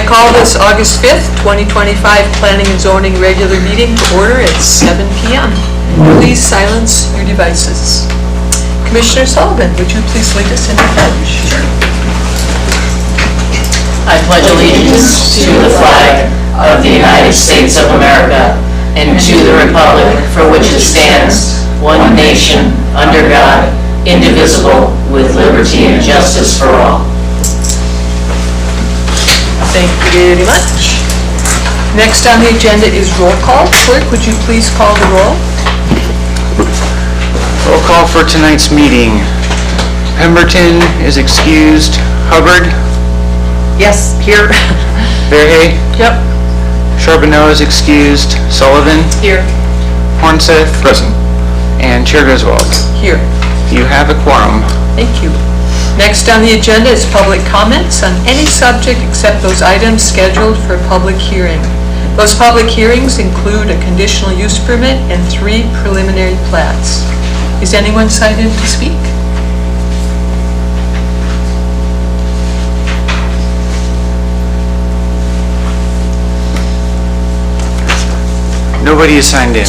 call this August 5th, 2025 Planning and Zoning regular meeting to order at 7 p.m. Please silence your devices. Commissioner Sullivan, would you please lead us in the pledge? Sure. I pledge allegiance to the flag of the United States of America and to the republic for which it stands, one nation, under God, indivisible, with liberty and justice for all. Thank you very much. Next on the agenda is roll call. Clerk, would you please call the roll? Roll call for tonight's meeting. Pemberton is excused. Hubbard? Yes, here. Verhey? Yep. Charbonneau is excused. Sullivan? Here. Hornseth? Present. And Chair Griswold? Here. You have a quorum. Thank you. Next on the agenda is public comments on any subject except those items scheduled for a public hearing. Those public hearings include a conditional use permit and 3 preliminary plats. Is anyone cited to speak? Nobody is signed in.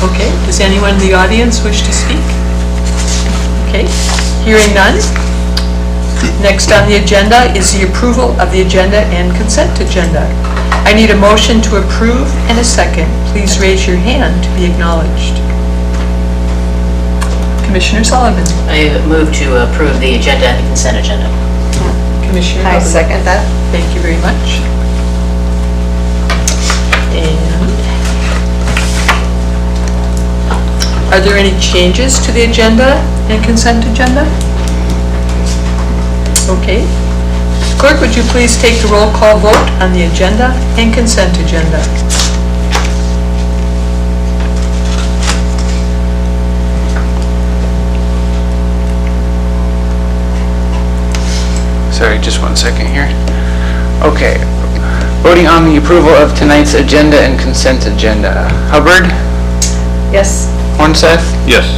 Okay. Does anyone in the audience wish to speak? Okay. Hearing none. Next on the agenda is the approval of the agenda and consent agenda. I need a motion to approve and a second. Please raise your hand to be acknowledged. Commissioner Sullivan. I move to approve the agenda and the consent agenda. Commissioner I Hubbard. second that. Thank you very much. And are there any changes to the agenda and consent agenda? Okay. Clerk, would you please take the roll call vote on the agenda and consent agenda? Sorry, just 1 second here. Okay. Voting on the approval of tonight's agenda and consent agenda. Hubbard? Yes. Hornseth? Yes.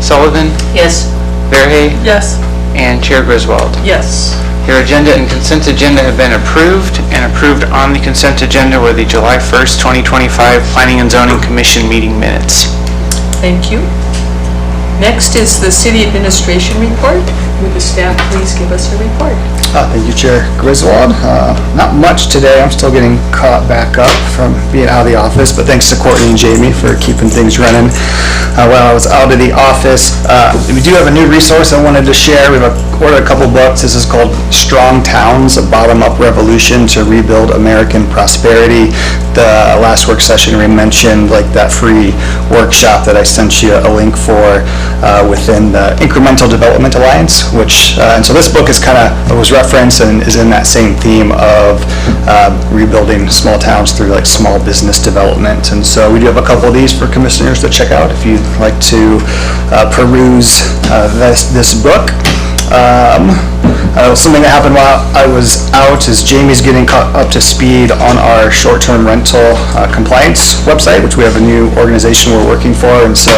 Sullivan? Yes. Verhey? Yes. And Chair Griswold? Yes. Your agenda and consent agenda have been approved, and approved on the consent agenda were the July 1st, 2025 Planning and Zoning Commission meeting minutes. Thank you. Next is the City Administration Report. Would the staff please give us a report? Thank you, Chair Griswold. Not much today. I'm still getting caught back up from being out of the office, but thanks to Courtney and Jamie for keeping things running while I was out of the office. We do have a new resource I wanted to share. We've ordered a couple books. This is called Strong Towns, A Bottom-Up Revolution to Rebuild American Prosperity. The last work session we mentioned like that free workshop that I sent you a link for within the Incremental Development Alliance, which, and so this book is was referenced and is in that same theme of rebuilding small towns through like small business development. And so we do have a couple of these for commissioners to check out if you'd like to peruse this book. Something that happened while I was out is Jamie's getting caught up to speed on our short-term rental compliance website, which we have a new organization we're working for, and so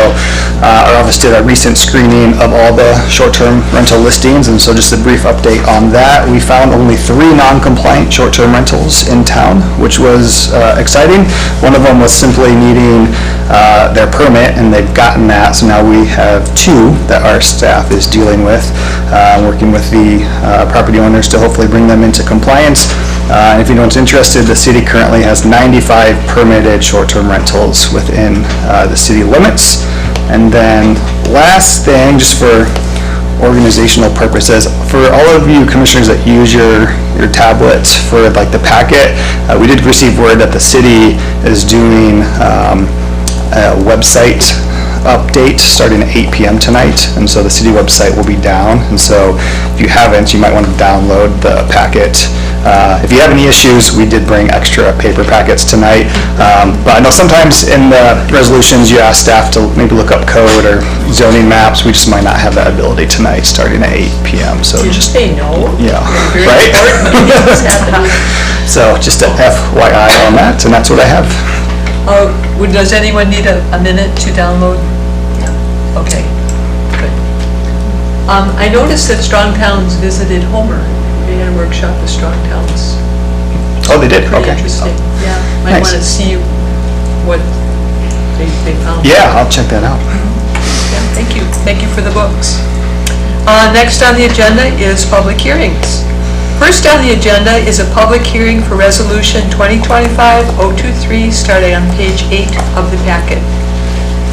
our office did a recent screening of all the short-term rental listings, and so just a brief update on that. We found only 3 non-compliant short-term rentals in town, which was exciting. One of them was simply needing their permit, and they've gotten that, so now we have 2 that our staff is dealing with, working with the property owners to hopefully bring them into compliance. And if anyone's interested, the city currently has 95 permitted short-term rentals within the city limits. And then last thing, just for organizational purposes, for all of you commissioners that use your tablets for like the packet, we did receive word that the city is doing a website update starting at 8 p.m. tonight, and so the city website will be down, and so if you haven't, you might want to download the packet. If you have any issues, we did bring extra paper packets tonight, but I know sometimes in the resolutions you ask staff to maybe look up code or zoning maps. We just might not have that ability tonight starting at 8 p.m. So Did just you say no? Yeah, Very right? important. So just a FYI on that, and that's what I have. Does anyone need a minute to download? Okay, good. I noticed that Strong Towns visited Homer. They had a workshop with Strong Towns. Oh, they did? Pretty Okay. interesting, yeah. Might Nice. want to see what they found. Yeah, I'll check that out. Yeah, thank you. Thank you for the books. Next on the agenda is public hearings. First on the agenda is a public hearing for Resolution 2025-023, starting on page 8 of the packet.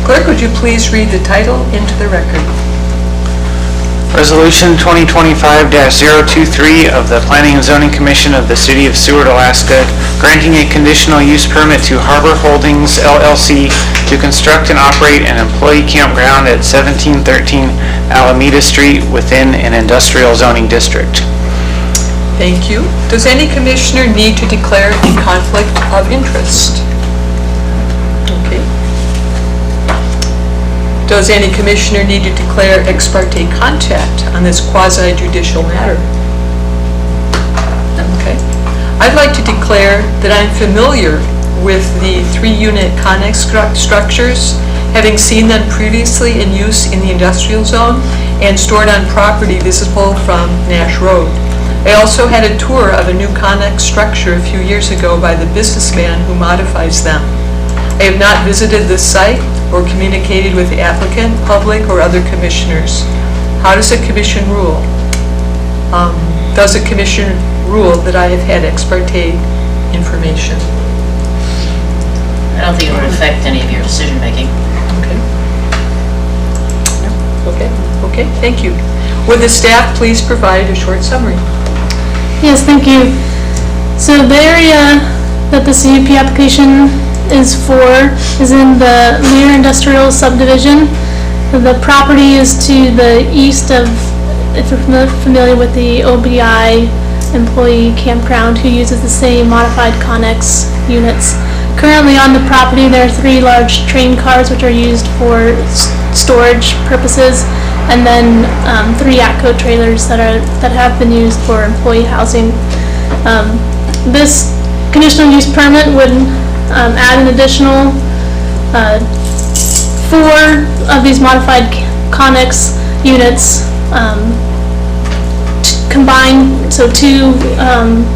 Clerk, would you please read the title into the record? Resolution 2025-023 of the Planning and Zoning Commission of the City of Seward, Alaska, granting a conditional use permit to Harbor Holdings LLC to construct and operate an employee campground at 1713 Alameda Street within an industrial zoning district. Thank you. Does any commissioner need to declare a conflict of interest? Okay. Does any commissioner need to declare ex parte contact on this quasi-judicial matter? Okay. I'd like to declare that I'm familiar with the 3-unit Connex structures, having seen them previously in use in the industrial zone and stored on property visible from Nash Road. I also had a tour of a new Connex structure a few years ago by the businessman who modifies them. I have not visited this site or communicated with the applicant, public, or other commissioners. How does the commission rule? Does the commission rule that I have had ex parte information? I don't think it would affect any of your decision-making. Okay. Okay, okay, thank you. Would the staff please provide a short summary? Yes, thank you. So the area that the CUP application is for is in the Lear Industrial Subdivision. The property is to the east of, if you're familiar with the OBI employee campground who uses the same modified Connex units. Currently on the property there are 3 large train cars which are used for storage purposes, and then 3 ATCO trailers that have been used for employee housing. This conditional use permit would add an additional 4 of these modified Connex units combined, so 2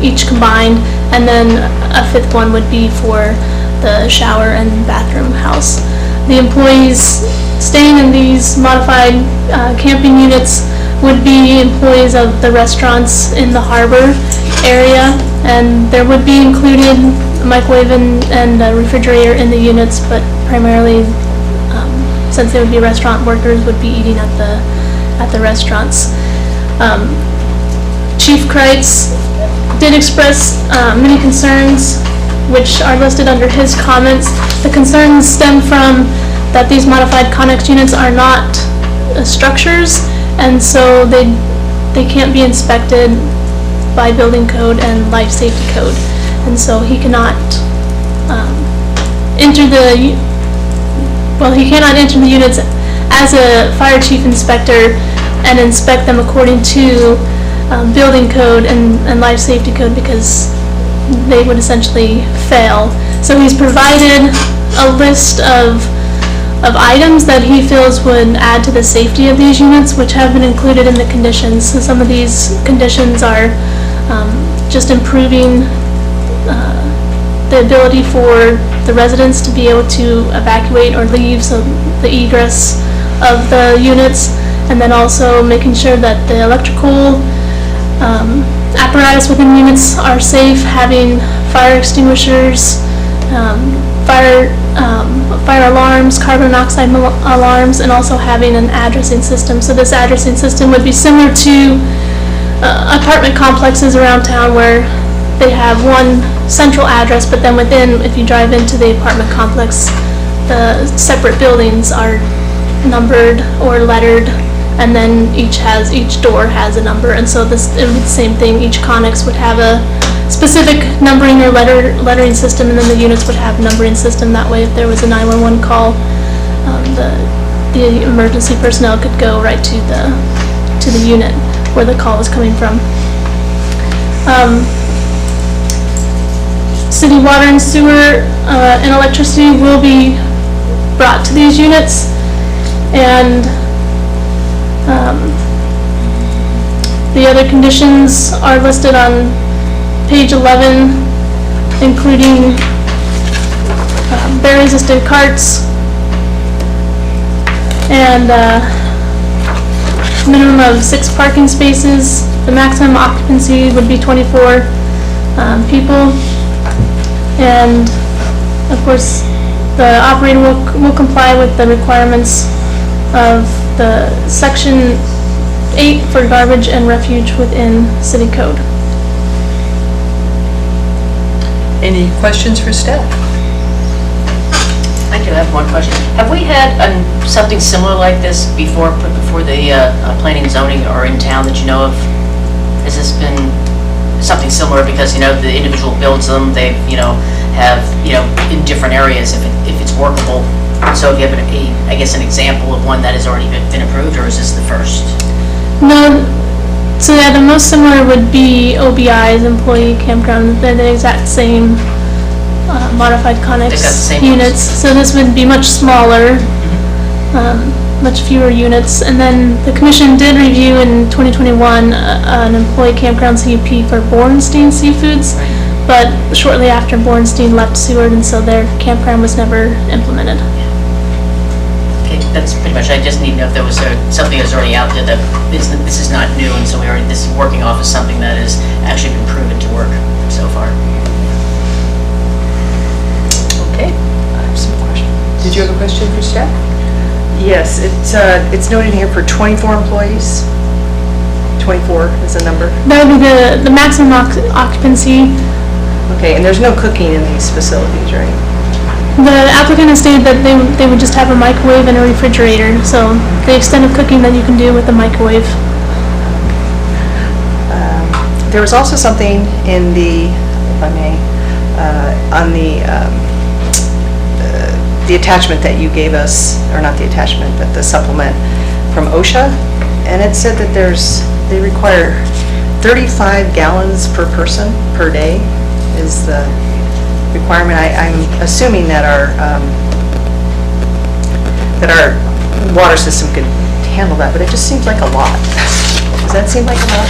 each combined, and then a 5th one would be for the shower and bathroom house. The employees staying in these modified camping units would be employees of the restaurants in the harbor area, and there would be included a microwave and a refrigerator in the units, but primarily since they would be restaurant workers, would be eating at the restaurants. Chief Kreitz did express many concerns which are listed under his comments. The concerns stem from that these modified Connex units are not structures, and so they can't be inspected by building code and life safety code, and so he cannot enter the units as a fire chief inspector and inspect them according to building code and life safety code, because they would essentially fail. So he's provided a list of items that he feels would add to the safety of these units, which have been included in the conditions. So some of these conditions are just improving the ability for the residents to be able to evacuate or leave, so the egress of the units, and then also making sure that the electrical apparatus within units are safe, having fire extinguishers, fire alarms, carbon monoxide alarms, and also having an addressing system. So this addressing system would be similar to apartment complexes around town where they have one central address, but then within, if you drive into the apartment complex, the separate buildings are numbered or lettered, and then each door has a number, and so it would be the same thing. Each Connex would have a specific numbering or lettering system, and then the units would have a numbering system. That way, if there was a 911 call, the emergency personnel could go right to the unit where the call was coming from. City water and sewer and electricity will be brought to these units, and the other conditions are listed on page 11 including bear-resistant carts, and minimum of 6 parking spaces. The maximum occupancy would be 24 people. And of course, the operator will comply with the requirements of the Section 8 for garbage and refuge within city code. Any questions for staff? I do have one question. Have we had something similar like this before, put before the planning and zoning or in town that you know of? Has this been something similar? Because, you know, the individual builds them, they, you know, have, you know, in different areas if it's workable. So if you have I guess an example of one that has already been approved, or is this the first? No, so yeah, the most similar would be OBI's employee campground. They're the exact same modified They've got the Connex same units. So this would be much smaller, much fewer units. And then the commission did review in 2021 an employee campground CUP for Bornstein Seafoods, but shortly after Bornstein left Seward, and so their campground was never implemented. Okay, that's pretty much, I just need to know if there was something that was already out there that this is not new, and so this is working off of something that has actually been proven to work so far. Okay. I have some questions. Did you have a question for staff? Yes, it's noted here for 24 employees. 24 is the number. That would be the maximum occupancy. Okay, and there's no cooking in these facilities, right? The applicant has stated that they would just have a microwave and a refrigerator, so the extent of cooking that you can do with the microwave. There was also something in the, if I may, on the attachment that you gave us, or not the attachment, but the supplement from OSHA, and it said that they require 35 gallons per person per day is the requirement. I'm assuming that our water system could handle that, but it just seems like a lot. Does that seem like a lot?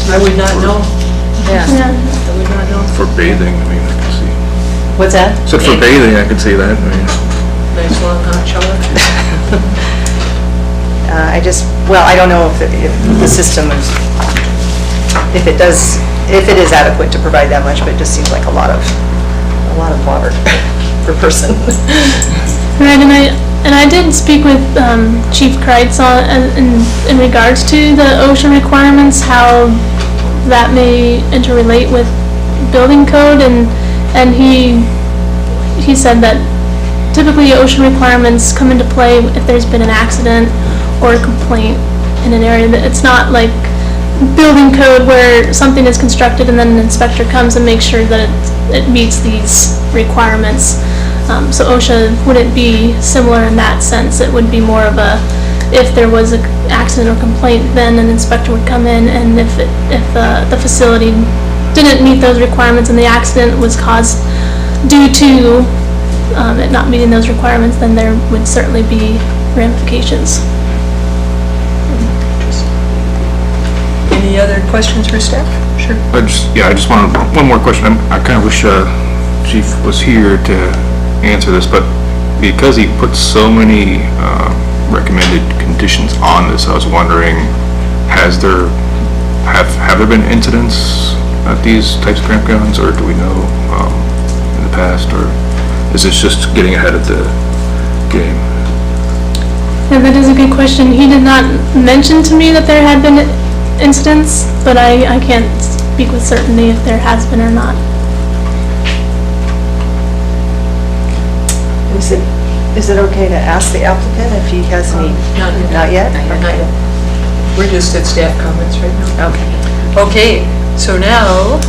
I would not know. Yeah. Yeah. I would not know. For bathing, I mean, I can see. What's that? Said for bathing, I could see that, I mean. Nice long hot shower. I don't know if the system is, if it is adequate to provide that much, but it just seems like a lot of water per person. Right, and I did speak with Chief Kreitz in regards to the OSHA requirements, how that may interrelate with building code, and he said that typically OSHA requirements come into play if there's been an accident or a complaint in an area. That it's not like building code where something is constructed and then an inspector comes and makes sure that it meets these requirements. So OSHA wouldn't be similar in that sense. It would be more of a, if there was an accident or complaint, then an inspector would come in, and if the facility didn't meet those requirements and the accident was caused due to it not meeting those requirements, then there would certainly be ramifications. Any other questions for staff? Sure. I just wanted, one more question. I kind of wish Chief was here to answer this, but because he put so many recommended conditions on this, I was wondering, have there been incidents at these types of campgrounds, or do we know in the past, or is this just getting ahead of the game? Yeah, that is a good question. He did not mention to me that there had been incidents, but I can't speak with certainty if there has been or not. Is it okay to ask the applicant if he has any? Not yet. Not yet? Not yet. We're just at staff comments right now. Okay. Okay, so now,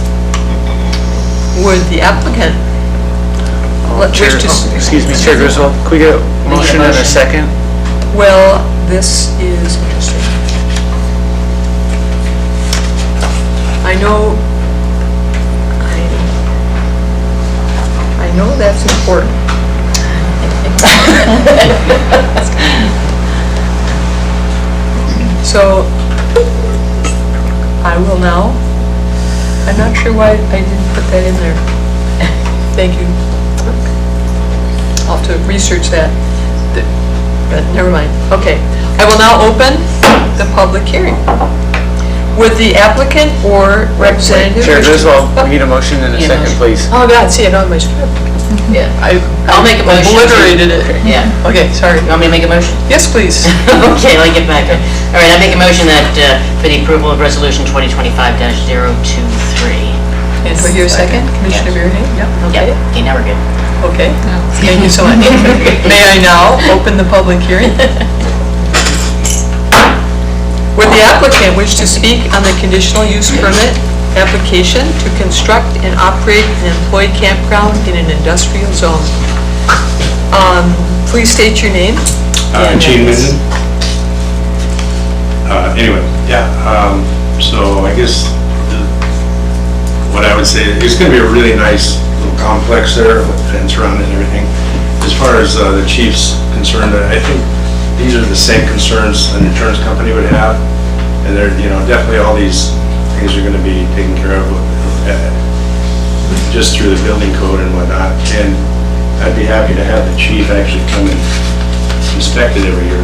would the applicant wish to... Excuse me, Chair Griswold, could we get a motion and a second? Well, this is interesting. I know that's important. So, I will now I'm not sure why I didn't put that in there. Thank you. I'll have to research that, but never mind. Okay, I will now open the public hearing. Would the applicant or representative... Chair wish to- Griswold, we need a motion in a Need a second, motion. please. Oh, God, see it on my script. Yeah. I'll make a motion. Obliterated it. Yeah. Okay, sorry. You want me to make a motion? Yes, please. Okay, let me get back. All right, I make a motion that for the approval of Resolution 2025-023. And do I hear a second? Commissioner Bearhan? Yep. Okay. Yep, okay, now we're good. Okay, thank you so much. May I now open the public hearing? Would the applicant wish to speak on the conditional use permit application to construct and operate an employee campground in an industrial zone? Please state your name. and Gene address. Minden. Anyway, yeah, so I guess what I would say, it's gonna be a really nice little complex there with fence around it and everything. As far as the chief's concerned, I think these are the same concerns an insurance company would have. And they're, definitely all these things are gonna be taken care of just through the building code and whatnot. And I'd be happy to have the chief actually come and inspect it every year.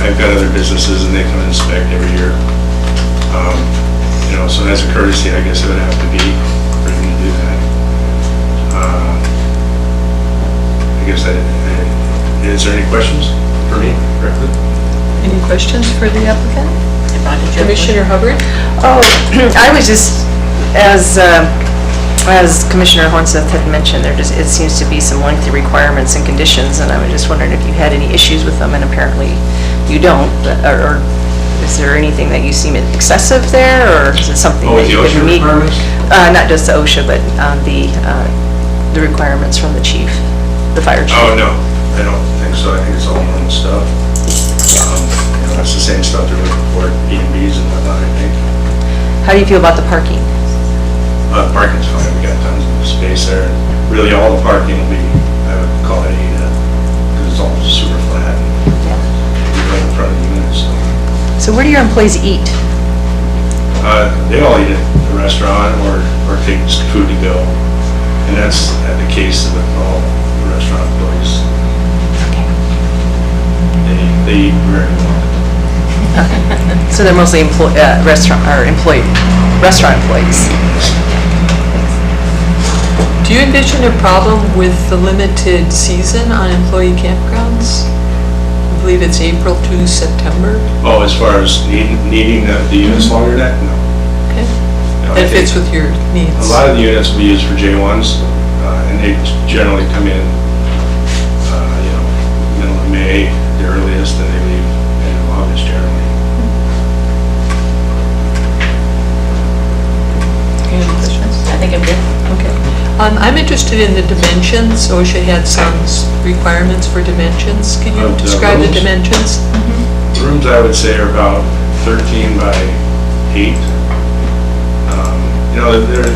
I've got other businesses and they come and inspect every year. So as a courtesy, I guess it would have to be for him to do that. I guess is there any questions for me directly? Any questions for the applicant? Commissioner Hubbard? Oh, I was just, as Commissioner Hornseth had mentioned, it seems to be some lengthy requirements and conditions, and I was just wondering if you had any issues with them, and apparently you don't, or is there anything that you seem excessive there, or is it something that With you the could OSHA meet? requirements? Not just the OSHA, but the requirements from the chief, the fire chief. Oh, no, I don't think so. I think it's all normal stuff. It's the same stuff they're looking for, B&Bs and whatnot, I think. How do you feel about the parking? Parking's fine, we got tons of space there. Really, all the parking will be, I would call it because it's all super flat. Right in front of the units, so. So where do your employees eat? They all eat at the restaurant or take food to go. And that's the case with all the restaurant employees. They eat very well. So they're mostly restaurant employees. Do you envision a problem with the limited season on employee campgrounds? I believe it's April to September. Oh, as far as needing the units longer than that? No. Okay. No, I That fits think with your needs. A lot of the units will be used for J1s, and they generally come in, middle of May, the earliest, and they leave end of August generally. Any questions? I think I'm good. Okay. I'm interested in the dimensions. OSHA had some requirements for dimensions. Can you Of the describe the rooms? dimensions? The rooms, I would say, are about 13 by 8.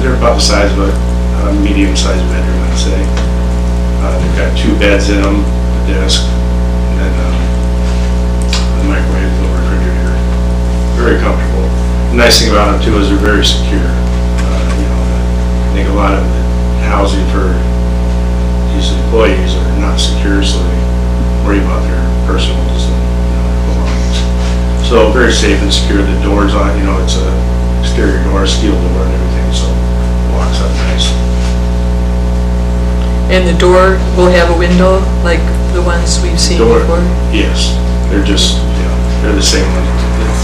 They're about the size of a medium-sized bedroom, I'd say. They've got 2 beds in them, a desk, and then the microwave, the refrigerator. Very comfortable. The nice thing about them, too, is they're very secure. I think a lot of the housing for these employees are not secure, so they worry about their personals and belongings. So very safe and secure. The doors on, it's a exterior door, steel door and everything, so it locks up nice. And the door will have a window like the ones we've seen Door, before? yes, they're just, they're the same ones.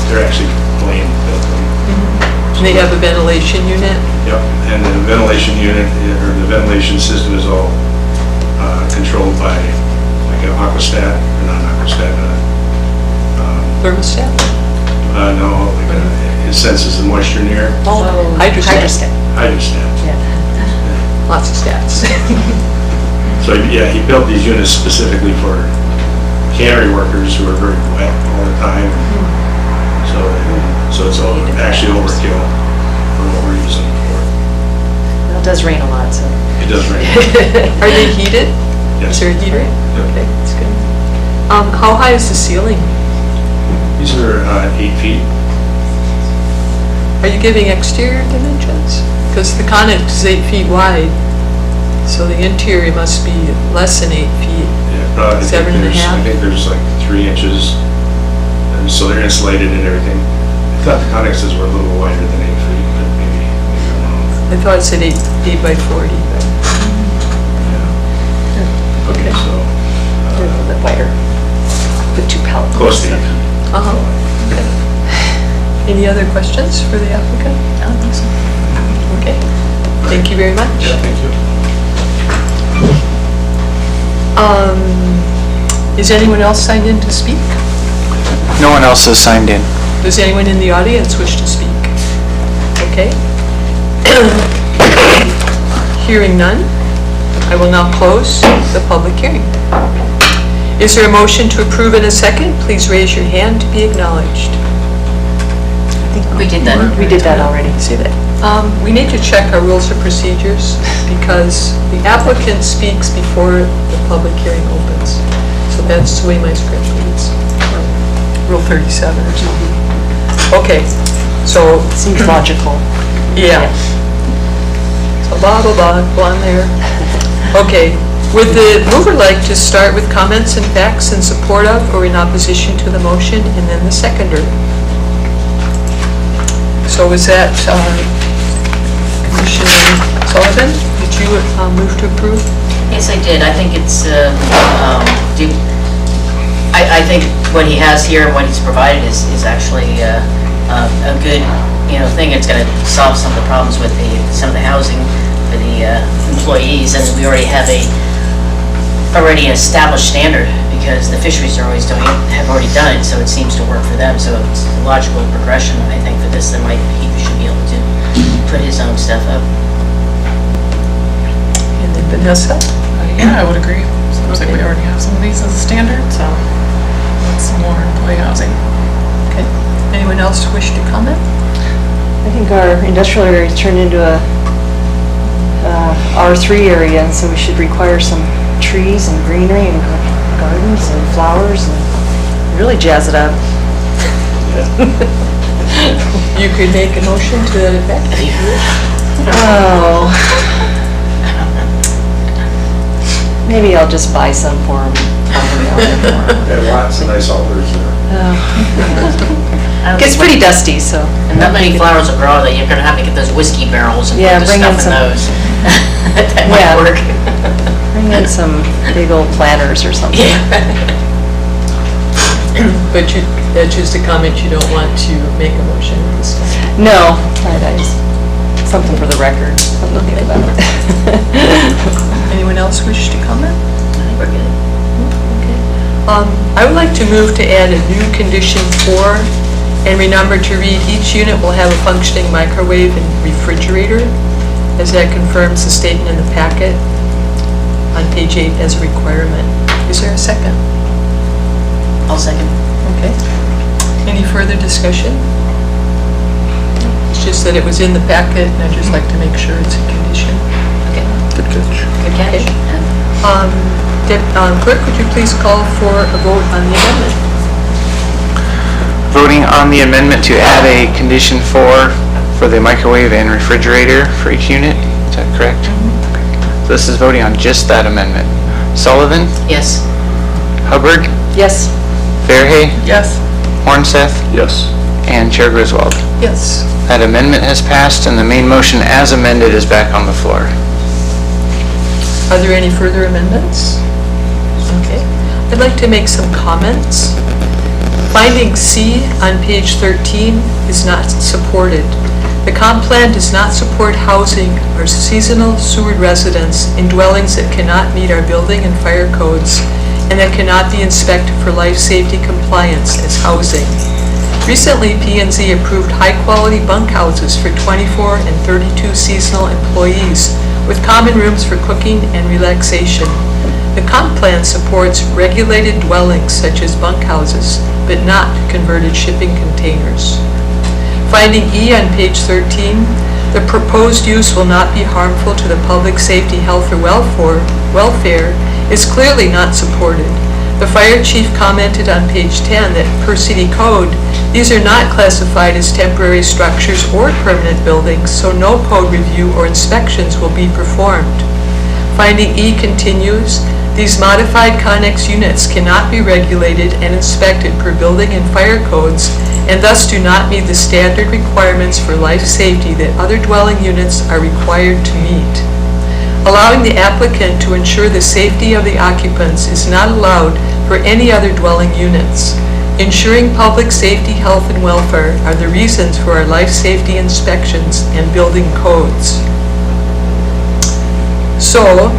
They're actually plain built. And they have a ventilation unit? Yep, and the ventilation unit, or the ventilation system is all controlled by like an aquastat, or not an aquastat, Thermostat? no, it senses the moisture in the air. Oh, hydrostat. Hydrostat. Lots of stats. So, yeah, he built these units specifically for cannery workers who are very wet all the time. So it's actually overkill for what we're using it for. Well, it does rain a lot, so. It does rain. Are they heated? Is Yes. there a heater? Yep. Okay, that's good. How high is the ceiling? These are 8 feet. Are you giving exterior dimensions? Because the connex is 8 feet wide, so the interior must be less than 8 feet. Yeah, probably. 7.5. I think there's like 3 inches, and so they're insulated and everything. I thought the connexes were a little wider than 8 feet, but maybe I'm wrong. I thought it said 8 by 40, but, Yeah. okay. So, They're a little bit wider. Put 2 pallet. close to 8 feet. Okay. Any other questions for the applicant? I don't think so. Okay, thank you very much. Yeah, thank you. Is anyone else signed in to speak? No one else has signed in. Does anyone in the audience wish to speak? Okay. Hearing none, I will now close the public hearing. Is there a motion to approve in a second? Please raise your hand to be acknowledged. We did that. We did that already. See that? We need to check our rules of procedures because the applicant speaks before the public hearing opens. So that's the way my script reads. Rule 37 or something. Okay, so, Seems logical. yeah. So blah, blah, blah, blah on there. Okay, would the mover like to start with comments and facts in support of or in opposition to the motion and then the seconder? So is that Commissioner Sullivan? Did you move to approve? Yes, I did. I think it's, I think what he has here and what he's provided is actually a good, thing. It's going to solve some of the problems with some of the housing for the employees, and we already have already an established standard because the fisheries have already done it, so it seems to work for them. So it's a logical progression, I think, for this. That he should be able to put his own stuff up. And then Vanessa? Yeah, I would agree. Seems like we already have some of these as a standard, so that's some more employee housing. Okay. Anyone else wish to comment? I think our industrial area turned into a R3 area, and so we should require some trees and greenery and gardens and flowers and really jazz it up. You could make a motion to that effect. Oh. Maybe I'll just buy some for them. Yeah, lots of nice alders there. Gets pretty dusty, so. And not many flowers will grow that you're going to have to get those whiskey barrels and Yeah, put the bring in stuff in some- those. That might Yeah. work. Bring in some big old planters or something. But that's just a comment, you don't want to make a motion at this time. No, something for the record, something to think about. Anyone else wish to comment? We're good. Okay. I would like to move to add a new condition 4 and renumber to read, each unit will have a functioning microwave and refrigerator, as that confirms the statement in the packet on page 8 as a requirement. Is there a second? I'll second. Okay. Any further discussion? It's just that it was in the packet, and I'd just like to make sure it's a condition. Okay. Good catch. Good catch. Okay. Yeah. Clerk, would you please call for a vote on the amendment? Voting on the amendment to add a condition 4 for the microwave and refrigerator for each unit, is that correct? So this is voting on just that amendment. Sullivan, Yes. Hubbard, Yes. Fairhay, Yes. Hornseth, Yes. and Chair Griswold. Yes. That amendment has passed and the main motion as amended is back on the floor. Are there any further amendments? Okay. I'd like to make some comments. Finding C on page 13 is not supported. The comp plan does not support housing our seasonal Seward residents in dwellings that cannot meet our building and fire codes and that cannot be inspected for life safety compliance as housing. Recently, P&Z approved high-quality bunkhouses for 24 and 32 seasonal employees with common rooms for cooking and relaxation. The comp plan supports regulated dwellings such as bunkhouses, but not converted shipping containers. Finding E on page 13, the proposed use will not be harmful to the public safety, health, or welfare is clearly not supported. The fire chief commented on page 10 that per city code, these are not classified as temporary structures or permanent buildings, so no code review or inspections will be performed. Finding E continues, these modified Connex units cannot be regulated and inspected per building and fire codes and thus do not meet the standard requirements for life safety that other dwelling units are required to meet. Allowing the applicant to ensure the safety of the occupants is not allowed for any other dwelling units. Ensuring public safety, health, and welfare are the reasons for our life safety inspections and building codes. So,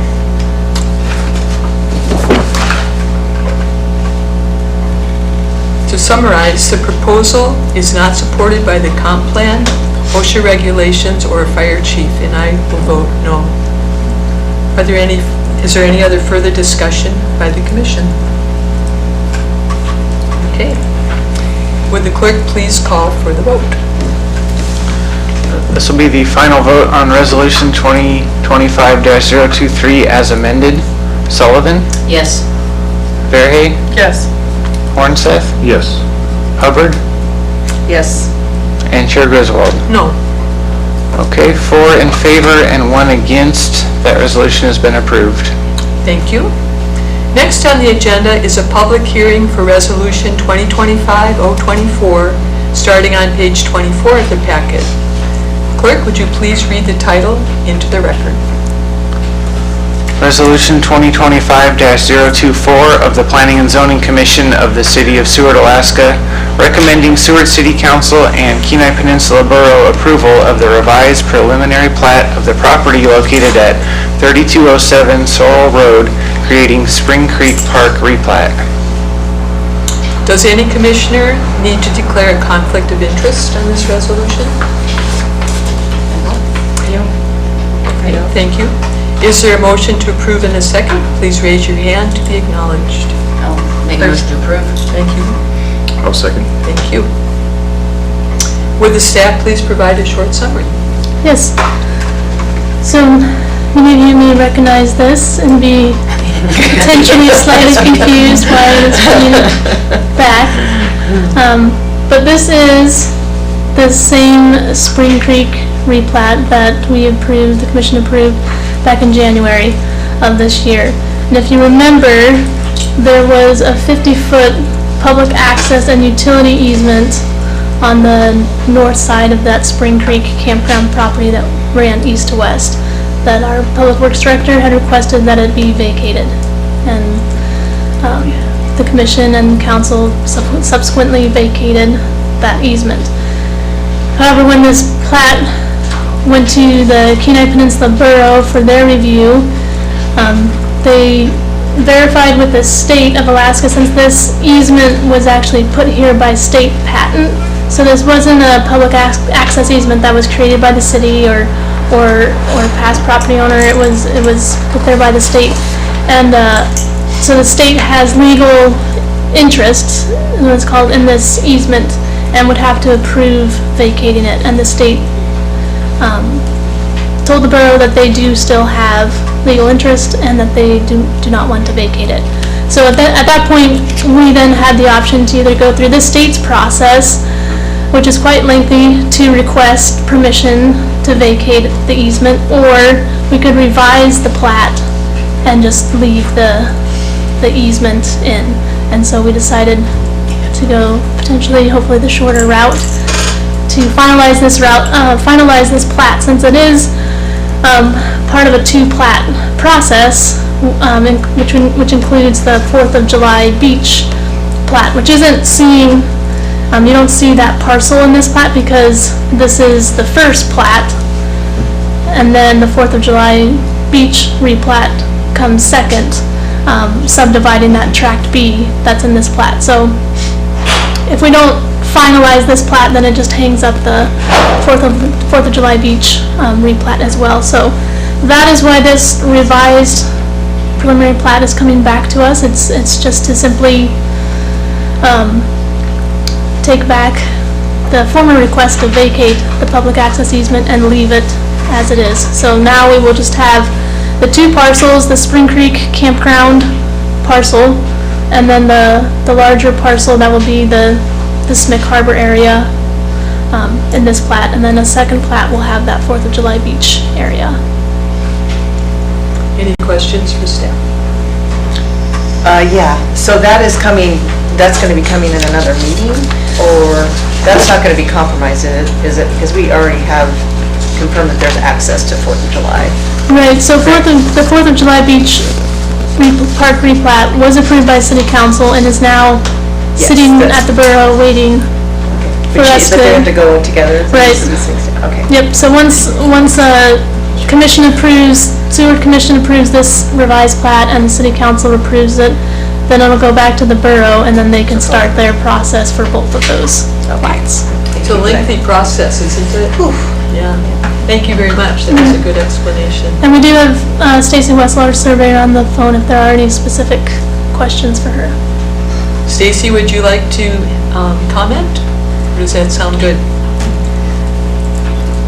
to summarize, the proposal is not supported by the comp plan, OSHA regulations, or a fire chief, and I will vote no. Is there any other further discussion by the commission? Okay. Would the clerk please call for the vote? This will be the final vote on Resolution 2025-023 as amended. Sullivan? Yes. Verhey? Yes. Hornseth? Yes. Hubbard? Yes. And Chair Griswold? No. Okay, 4 in favor and 1 against. That resolution has been approved. Thank you. Next on the agenda is a public hearing for Resolution 2025-024, starting on page 24 of the packet. Clerk, would you please read the title into the record? Resolution 2025-024 of the Planning and Zoning Commission of the City of Seward, Alaska, recommending Seward City Council and Kenai Peninsula Borough approval of the revised preliminary plat of the property located at 3207 Sorrel Road, creating Spring Creek Park Replat. Does any commissioner need to declare a conflict of interest on this resolution? Okay, thank you. Is there a motion to approve in a second? Please raise your hand to be acknowledged. I'll make a motion to approve. Thank you. I'll second. Thank you. Would the staff please provide a short summary? Yes. So many of you may recognize this and be potentially slightly confused why it is coming back. But this is the same Spring Creek replat that we approved, the commission approved back in January of this year. And if you remember, there was a 50-foot public access and utility easement on the north side of that Spring Creek campground property that ran east to west, that our public works director had requested that it be vacated. And the commission and council subsequently vacated that easement. However, when this plat went to the Kenai Peninsula Borough for their review, they verified with the state of Alaska, since this easement was actually put here by state patent. So this wasn't a public access easement that was created by the city or past property owner. It was put there by the state, and so the state has legal interest, what's called, in this easement, and would have to approve vacating it. And the state told the borough that they do still have legal interest and that they do not want to vacate it. So at that point, we then had the option to either go through the state's process, which is quite lengthy, to request permission to vacate the easement, or we could revise the plat and just leave the easement in. And so we decided to go potentially, hopefully, the shorter route to finalize this plat, since it is part of a two-plat process, which includes the 4th of July beach plat, which isn't seen. You don't see that parcel in this plat because this is the first plat, and then the 4th of July beach replat comes second, subdividing that tract B that's in this plat. So if we don't finalize this plat, then it just hangs up the 4th of July beach replat as well. So that is why this revised preliminary plat is coming back to us. It's just to simply take back the former request to vacate the public access easement and leave it as it is. So now we will just have the two parcels, the Spring Creek campground parcel And then the larger parcel, that will be the Smick Harbor area in this plat. And then a second plat will have that 4th of July beach area. Any questions for staff? Yeah, so that is coming, that's going to be coming in another meeting, or that's not going to be compromised, is it? Because we already have confirmed that there's access to 4th of July. Right, so the 4th of July beach park replat was approved by City Council and is now Yes, sitting that's- at the borough waiting for us But they have to to... go together? Right. Okay. Yep, so once Commission approves, Seward Commission approves this revised plat and the City Council approves it, then it'll go back to the borough and then they can start their process for both of those plats. It's a lengthy process, isn't it? Yeah. Thank you very much. That was a good explanation. And we do have Stacy Wessler, surveyor, on the phone if there are any specific questions for her. Stacy, would you like to comment? Or does that sound good?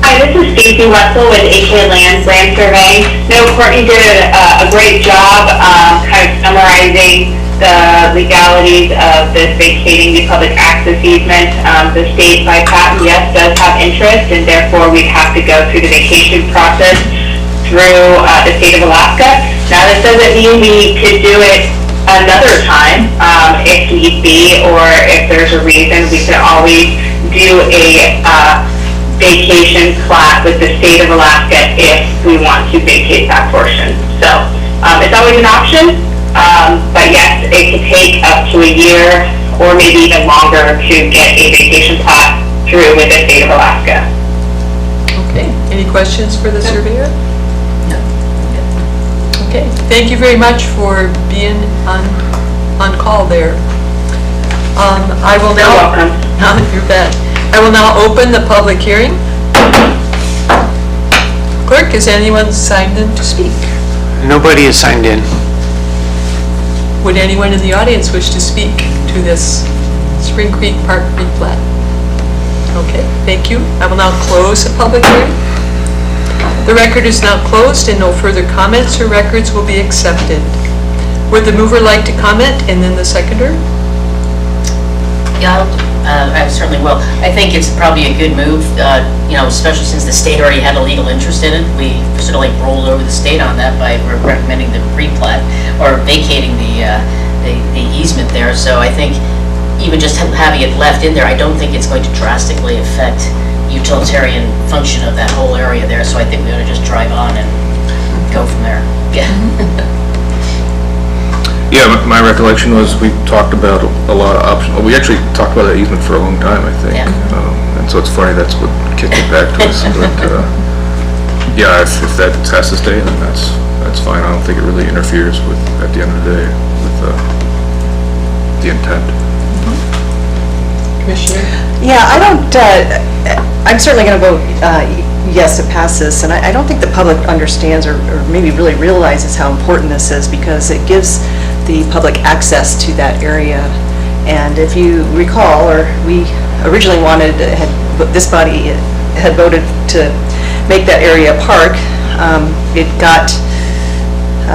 Hi, this is Stacy Wessel with AK Land Surveying. No, Courtney did a great job kind of summarizing the legalities of this vacating the public access easement. The state by patent, yes, does have interest, and therefore we'd have to go through the vacation process through the state of Alaska. Now, this doesn't mean we could do it another time if need be, or if there's a reason. We could always do a vacation plat with the state of Alaska if we want to vacate that portion. So it's always an option, but yes, it could take up to a year or maybe even longer to get a vacation plat through with the state of Alaska. Okay. Any questions for the surveyor? No. Okay. Thank you very much for being on call there. I will now... You're welcome. You bet. I will now open the public hearing. Clerk, is anyone signed in to speak? Nobody is signed in. Would anyone in the audience wish to speak to this Spring Creek Park replat? Okay, thank you. I will now close the public hearing. The record is now closed and no further comments or records will be accepted. Would the mover like to comment and then the seconder? Yeah, I certainly will. I think it's probably a good move, especially since the state already had a legal interest in it. We sort of like rolled over the state on that by recommending the replat or vacating the easement there. So I think even just having it left in there, I don't think it's going to drastically affect utilitarian function of that whole area there. So I think we ought to just drive on and go from there. Yeah. Yeah, my recollection was we talked about a lot of options. We actually talked about that easement for a long time, I think. Yeah. And so it's funny, that's what kicked it back to us. But, yeah, if that has to stay, then that's fine. I don't think it really interferes with, at the end of the day, with the intent. Commissioner? Yeah, I don't, I'm certainly going to vote yes, it passes, and I don't think the public understands or maybe really realizes how important this is, because it gives the public access to that area. And if you recall, or we originally this body had voted to make that area a park. It got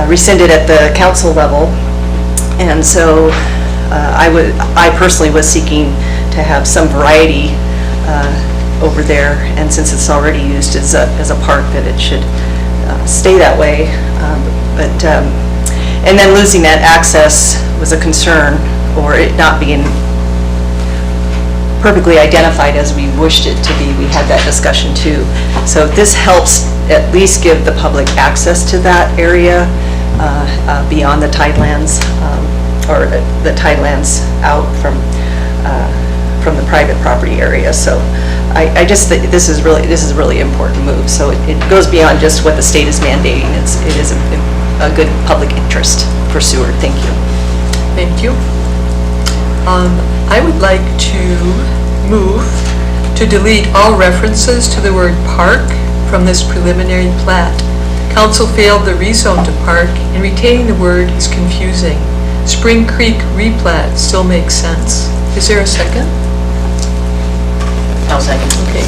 rescinded at the council level, and so I personally was seeking to have some variety over there, and since it's already used as a park, that it should stay that way. And then losing that access was a concern, or it not being perfectly identified as we wished it to be. We had that discussion too. So this helps at least give the public access to that area beyond the tidelands, or the tidelands out from the private property area. So I just think this is really a really important move. So it goes beyond just what the state is mandating. It is a good public interest for Seward. Thank you. Thank you. I would like to move to delete all references to the word park from this preliminary plat. Council failed the rezone to park, and retaining the word is confusing. Spring Creek replat still makes sense. Is there a second? I'll second. Okay.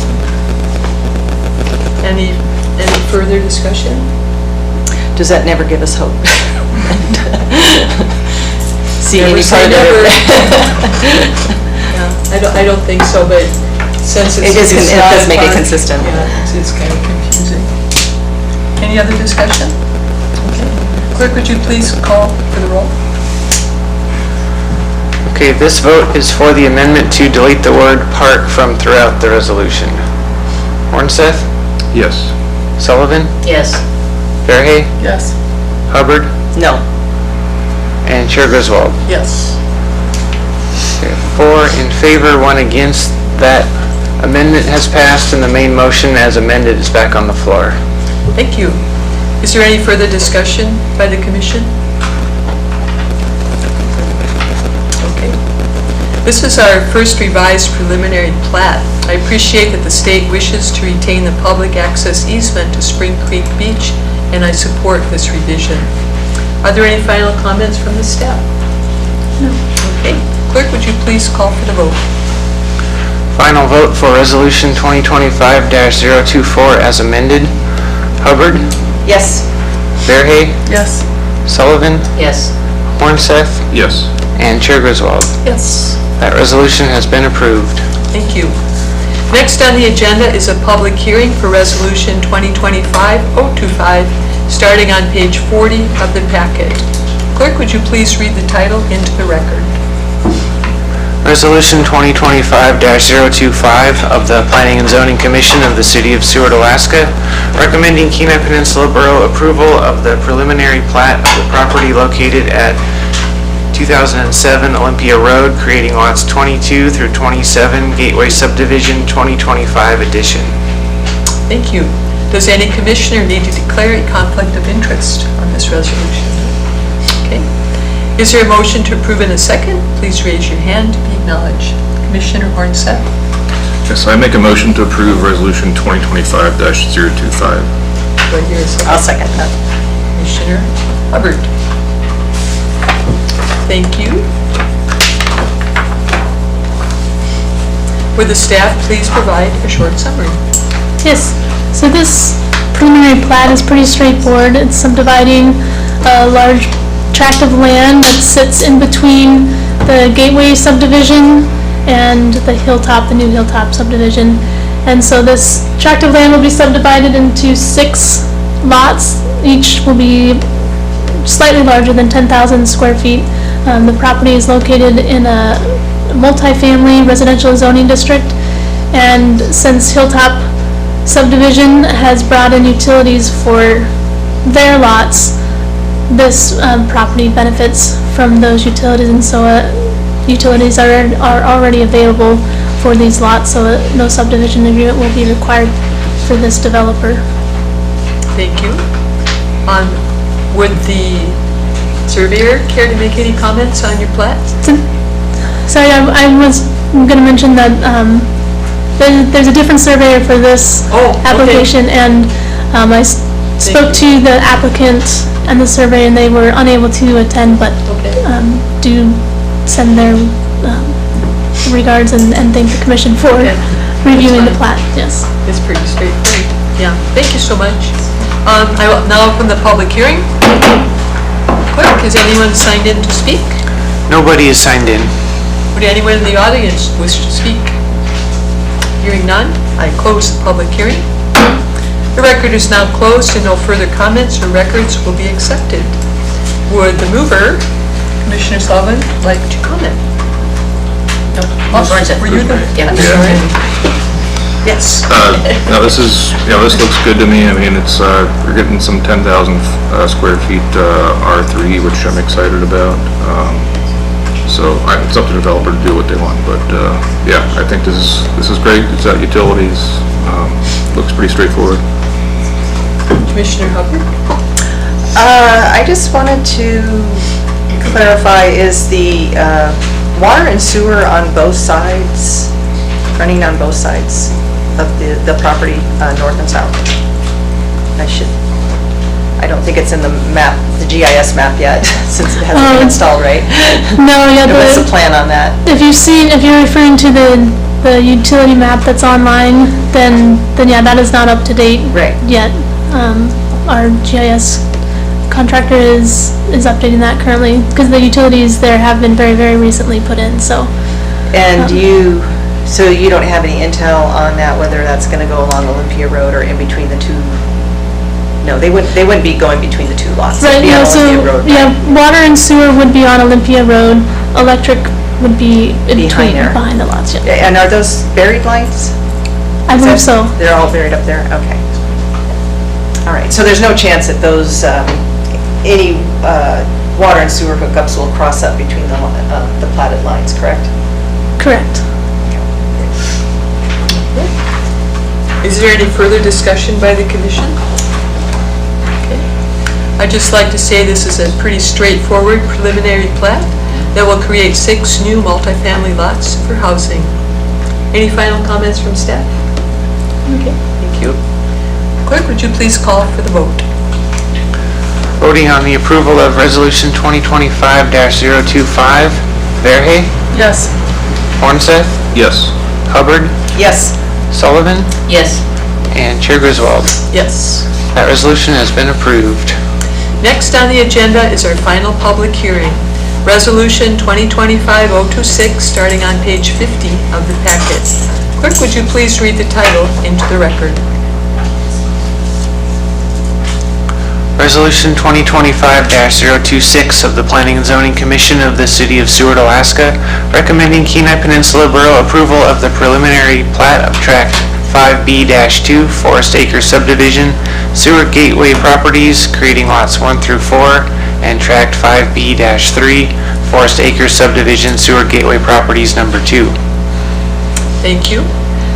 Any further discussion? Does that never give us hope? see Never any say part of never. it. Yeah, I don't think so, but since it's. It is, it's it not does a make it park, consistent. Yeah, it's kind of confusing. Any other discussion? Okay. Clerk, would you please call for the roll? Okay, this vote is for the amendment to delete the word park from throughout the resolution. Hornseth, Yes. Sullivan, Yes. Fairhay, Yes. Hubbard, No. and Chair Griswold. Yes. Okay, 4 in favor, 1 against. That amendment has passed, and the main motion as amended is back on the floor. Thank you. Is there any further discussion by the commission? Okay. This is our first revised preliminary plat. I appreciate that the state wishes to retain the public access easement to Spring Creek Beach, and I support this revision. Are there any final comments from the staff? No. Okay. Clerk, would you please call for the vote? Final vote for Resolution 2025-024 as amended. Hubbard, Yes. Fairhay, Yes. Sullivan, Yes. Hornseth, Yes. and Chair Griswold. Yes. That resolution has been approved. Thank you. Next on the agenda is a public hearing for Resolution 2025-025, starting on page 40 of the packet. Clerk, would you please read the title into the record? Resolution 2025-025 of the Planning and Zoning Commission of the City of Seward, Alaska, recommending Kenai Peninsula Borough approval of the preliminary plat of the property located at 2007 Olympia Road, creating lots 22 through 27, Gateway Subdivision 2025 edition. Thank you. Does any commissioner need to declare a conflict of interest on this resolution? Okay. Is there a motion to approve in a second? Please raise your hand to be acknowledged. Commissioner Hornseth? Yes, I make a motion to approve Resolution 2025-025. Do I hear a second? I'll second that. Commissioner Hubbard? Thank you. Would the staff please provide a short summary? Yes, so this preliminary plat is pretty straightforward. It's subdividing a large tract of land that sits in between the Gateway subdivision and the new Hilltop subdivision. And so this tract of land will be subdivided into 6 lots. Each will be slightly larger than 10,000 square feet. The property is located in a multifamily residential zoning district, and since Hilltop subdivision has brought in utilities for their lots, this property benefits from those utilities, and so utilities are already available for these lots, so no subdivision agreement will be required for this developer. Thank you. Would the surveyor care to make any comments on your plat? Sorry, I was going to mention that there's a different surveyor for this Oh, okay. application, and I spoke to the applicant and the surveyor, and they were unable to attend, but Okay. do send their regards and thank the commission for Okay. reviewing the That's plat. Yes. It's pretty straightforward. Yeah, thank you so much. I will now open the public hearing. Clerk, has anyone signed in to speak? Nobody is signed in. Would anyone in the audience wish to speak? Hearing none, I close the public hearing. The record is now closed and no further comments or records will be accepted. Would the mover, Commissioner Sullivan, like to comment? No, Oh, Hornseth. were you the? Yeah. I'm sorry. Yes. No, this looks good to me. I mean, it's, we're getting some 10,000 square feet R3, which I'm excited about. So it's up to the developer to do what they want, but yeah, I think this is great. It's got utilities, looks pretty straightforward. Commissioner Hubbard? I just wanted to clarify, is the water and sewer on both sides, running on both sides of the property, north and south? I don't think it's in the map, the GIS map yet, since it hasn't been installed, right? No, yeah, What's the plan on that? if you're referring to the utility map that's online, then yeah, that is not up to date Right. yet. Our GIS contractor is updating that currently, because the utilities there have been very, very recently put in, so. And so you don't have any intel on that, whether that's gonna go along Olympia Road or in between the two? No, they wouldn't be going between the two lots. Right, It'd be no, on so, Olympia Road, yeah, right? water and sewer would be on Olympia Road, electric would be in between, there. behind the lots, yeah. And are those buried lines? I believe so. They're all buried up there, okay. All right, so there's no chance that those, any water and sewer hookups will cross up between the platted lines, correct? Correct. Is there any further discussion by the commission? Okay. I'd just like to say this is a pretty straightforward preliminary plat that will create 6 new multifamily lots for housing. Any final comments from staff? Okay, thank you. Clerk, would you please call for the vote? Voting on the approval of Resolution 2025-025, Verhey, Yes. Hornseth, Yes. Hubbard, Yes. Sullivan, Yes. and Chair Griswold. Yes. That resolution has been approved. Next on the agenda is our final public hearing. Resolution 2025-026, starting on page 50 of the packet. Clerk, would you please read the title into the record? Resolution 2025-026 of the Planning and Zoning Commission of the City of Seward, Alaska, recommending Kenai Peninsula Borough approval of the preliminary plat of Tract 5B-2 Forest Acres Subdivision, Seward Gateway Properties, creating lots 1 through 4, and Tract 5B-3 Forest Acres Subdivision, Seward Gateway Properties number 2. Thank you.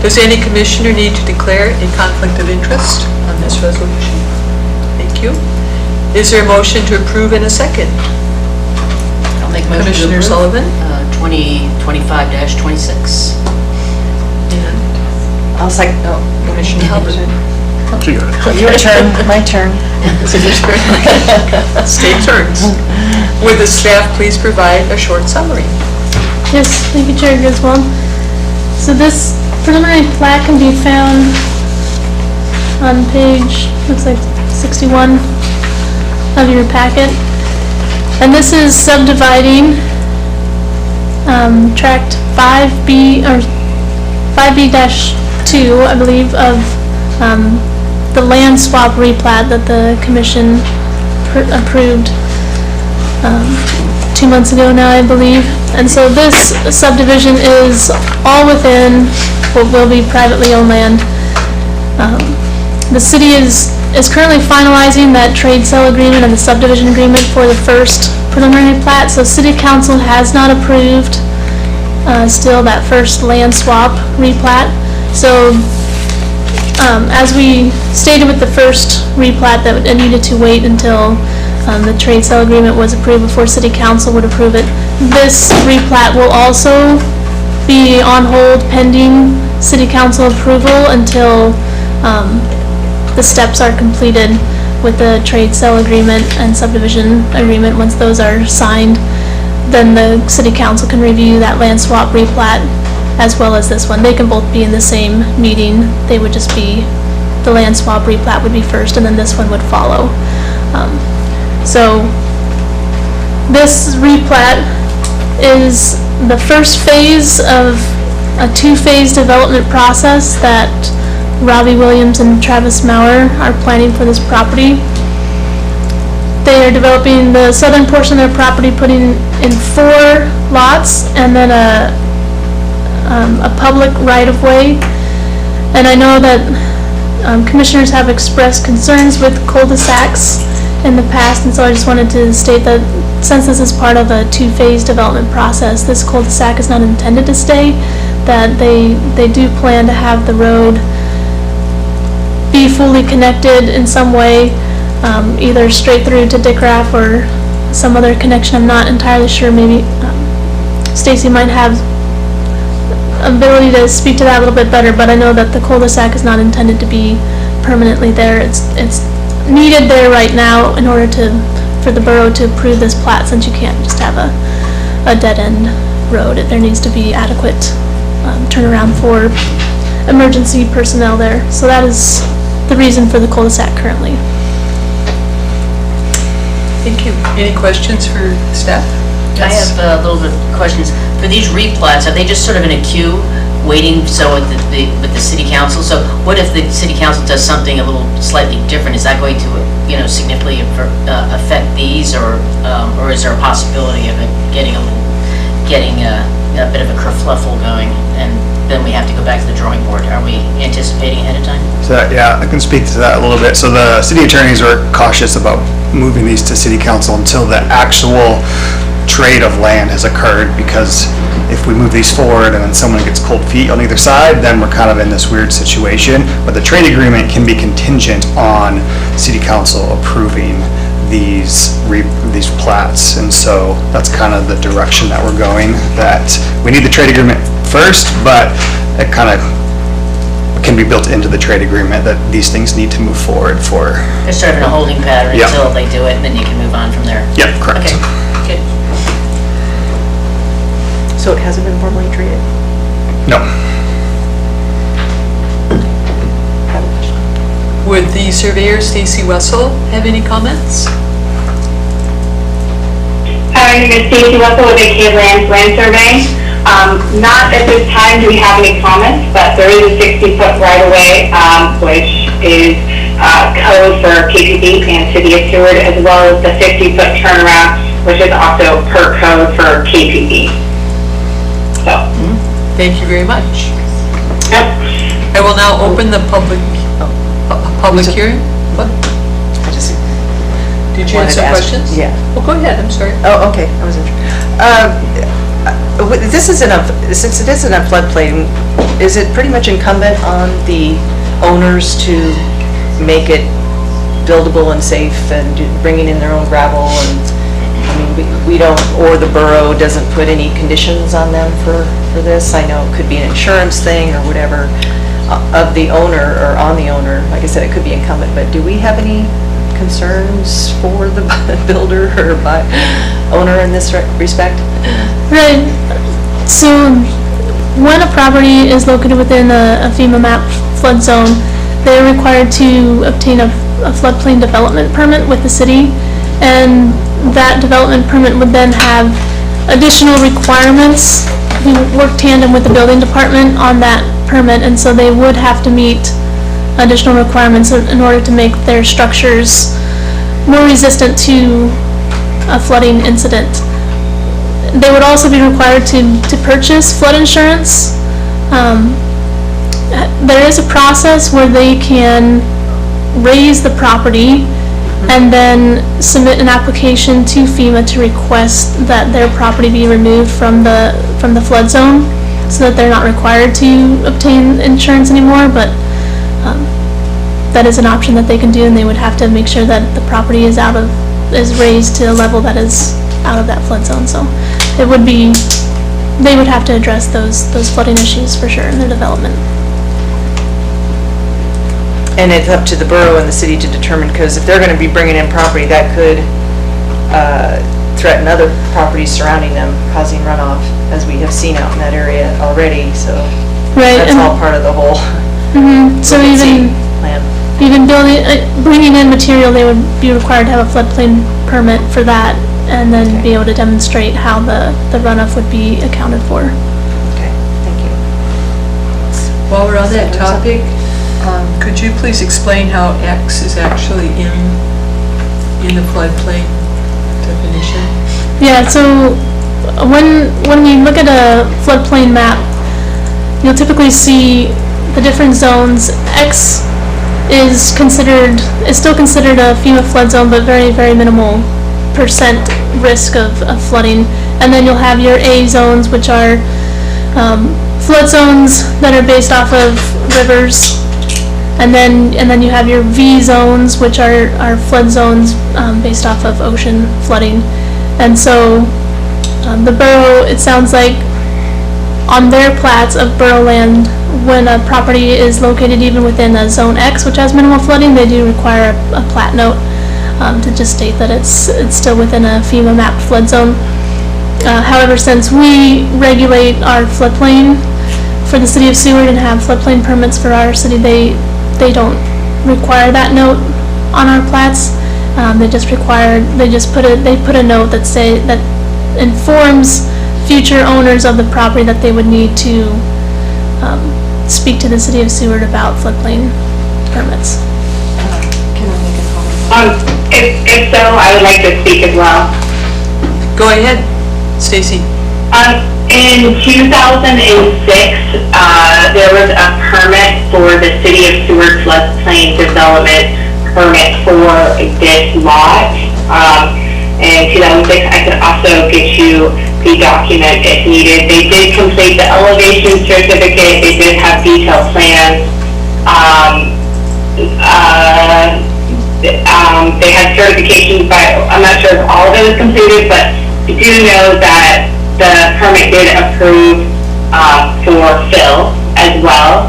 Does any commissioner need to declare a conflict of interest on this resolution? Thank you. Is there a motion to approve in a second? I'll make a motion to Commissioner approve. Sullivan? 2025-26. I'll second, Commissioner Hubbard? She got it. your turn, my turn. State turns. Would the staff please provide a short summary? Yes, thank you, Chair Griswold. So this preliminary plat can be found on page, looks like 61 of your packet. And this is subdividing tract 5B, or 5B-2, I believe, of the land swap replat that the commission approved 2 months ago now, I believe. And so this subdivision is all within what will be privately owned land. The city is currently finalizing that trade sale agreement and the subdivision agreement for the first preliminary plat, so city council has not approved still that first land swap replat. So as we stated with the first replat, that it needed to wait until the trade sale agreement was approved before city council would approve it. This replat will also be on hold pending city council approval until the steps are completed with the trade sale agreement and subdivision agreement. Once those are signed, then the city council can review that land swap replat as well as this one. They can both be in the same meeting. They would just be, the land swap replat would be first and then this one would follow. So this replat is the first phase of a 2-phase development process that Robbie Williams and Travis Maurer are planning for this property. They are developing the southern portion of their property, putting in 4 lots and then a public right-of-way. And I know that commissioners have expressed concerns with cul-de-sacs in the past, and so I just wanted to state that since this is part of a 2-phase development process, this cul-de-sac is not intended to stay, that they do plan to have the road be fully connected in some way, either straight through to Dick Raff or some other connection. I'm not entirely sure. Maybe Stacy might have ability to speak to that a little bit better, but I know that the cul-de-sac is not intended to be permanently there. It's needed there right now in order for the borough to approve this plat, since you can't just have a dead-end road. There needs to be adequate turnaround for emergency personnel there. So that is the reason for the cul-de-sac currently. Thank you. Any questions for staff? I have a little bit of questions. For these replats, are they just sort of in a queue, waiting with the city council? So what if the city council does something a little slightly different? Is that going to, significantly affect these, or is there a possibility of it getting a bit of a kerfluffle going, and then we have to go back to the drawing board? Are we anticipating ahead of time? So, yeah, I can speak to that a little bit. So the city attorneys are cautious about moving these to city council until the actual trade of land has occurred, because if we move these forward and then someone gets cold feet on either side, then we're kind of in this weird situation. But the trade agreement can be contingent on city council approving these plats, and so that's kind of the direction that we're going, that we need the trade agreement first, but it kind of can be built into the trade agreement that these things need to move forward for. They're sort of in a holding pattern Yeah. until they do it, and then you can move on from there. Yep, correct. Okay, good. So it hasn't been formally treated? No. Would the surveyor, Stacy Wessel, have any comments? Hi, my name is Stacy Wessel with AK Land Survey. Not at this time do we have any comments, but there is a 60-foot right-of-way, which is code for KPB and City of Seward, as well as the 50-foot turnaround, which is also per code for KPB. So, Thank you very much. yep. I will now open the public hearing. What? I just Did you wanted have to some ask- questions? Yeah. Well, go ahead, I'm sorry. Oh, okay, I was interested. Since it is in a floodplain, is it pretty much incumbent on the owners to make it buildable and safe, and bringing in their own gravel? And I mean, we don't, or the borough doesn't put any conditions on them for this? I know it could be an insurance thing or whatever of the owner, or on the owner. Like I said, it could be incumbent, but do we have any concerns for the builder or owner in this respect? Right. So when a property is located within a FEMA map flood zone, they're required to obtain a floodplain development permit with the city, and that development permit would then have additional requirements. We work tandem with the building department on that permit, and so they would have to meet additional requirements in order to make their structures more resistant to a flooding incident. They would also be required to purchase flood insurance. There is a process where they can raise the property and then submit an application to FEMA to request that their property be removed from the flood zone, so that they're not required to obtain insurance anymore, but that is an option that they can do, and they would have to make sure that the property is raised to a level that is out of that flood zone. So they would have to address those flooding issues for sure in their development. And it's up to the borough and the city to determine, because if they're going to be bringing in property, that could threaten other properties surrounding them, causing runoff, as we have seen out in that area already, so Right. that's all part of the whole So plan. even bringing in material, they would be required to have a floodplain permit for that, and then be able to demonstrate how the runoff would be accounted for. Okay, thank you. While we're on that topic, could you please explain how X is actually in the floodplain definition? Yeah, so when we look at a floodplain map, you'll typically see the different zones. X is still considered a FEMA flood zone, but very, very minimal percent risk of flooding. And then you'll have your A zones, which are flood zones that are based off of rivers. And then you have your V zones, which are flood zones based off of ocean flooding. And so the borough, it sounds like, on their plats of borough land, when a property is located even within a Zone X, which has minimal flooding, they do require a plat note to just state that it's still within a FEMA mapped flood zone. However, since we regulate our floodplain for the city of Seward and have floodplain permits for our city, they don't require that note on our plats. They just put a note that informs future owners of the property that they would need to speak to the city of Seward about floodplain permits. If so, I would like to speak as well. Go ahead, Stacy. In 2006, there was a permit for the City of Seward floodplain development permit for this lot. In 2006, I could also get you the document if needed. They did complete the elevation certificate. They did have detailed plans. They had certifications by, I'm not sure if all of it was completed, but I do know that the permit did approve for fill as well.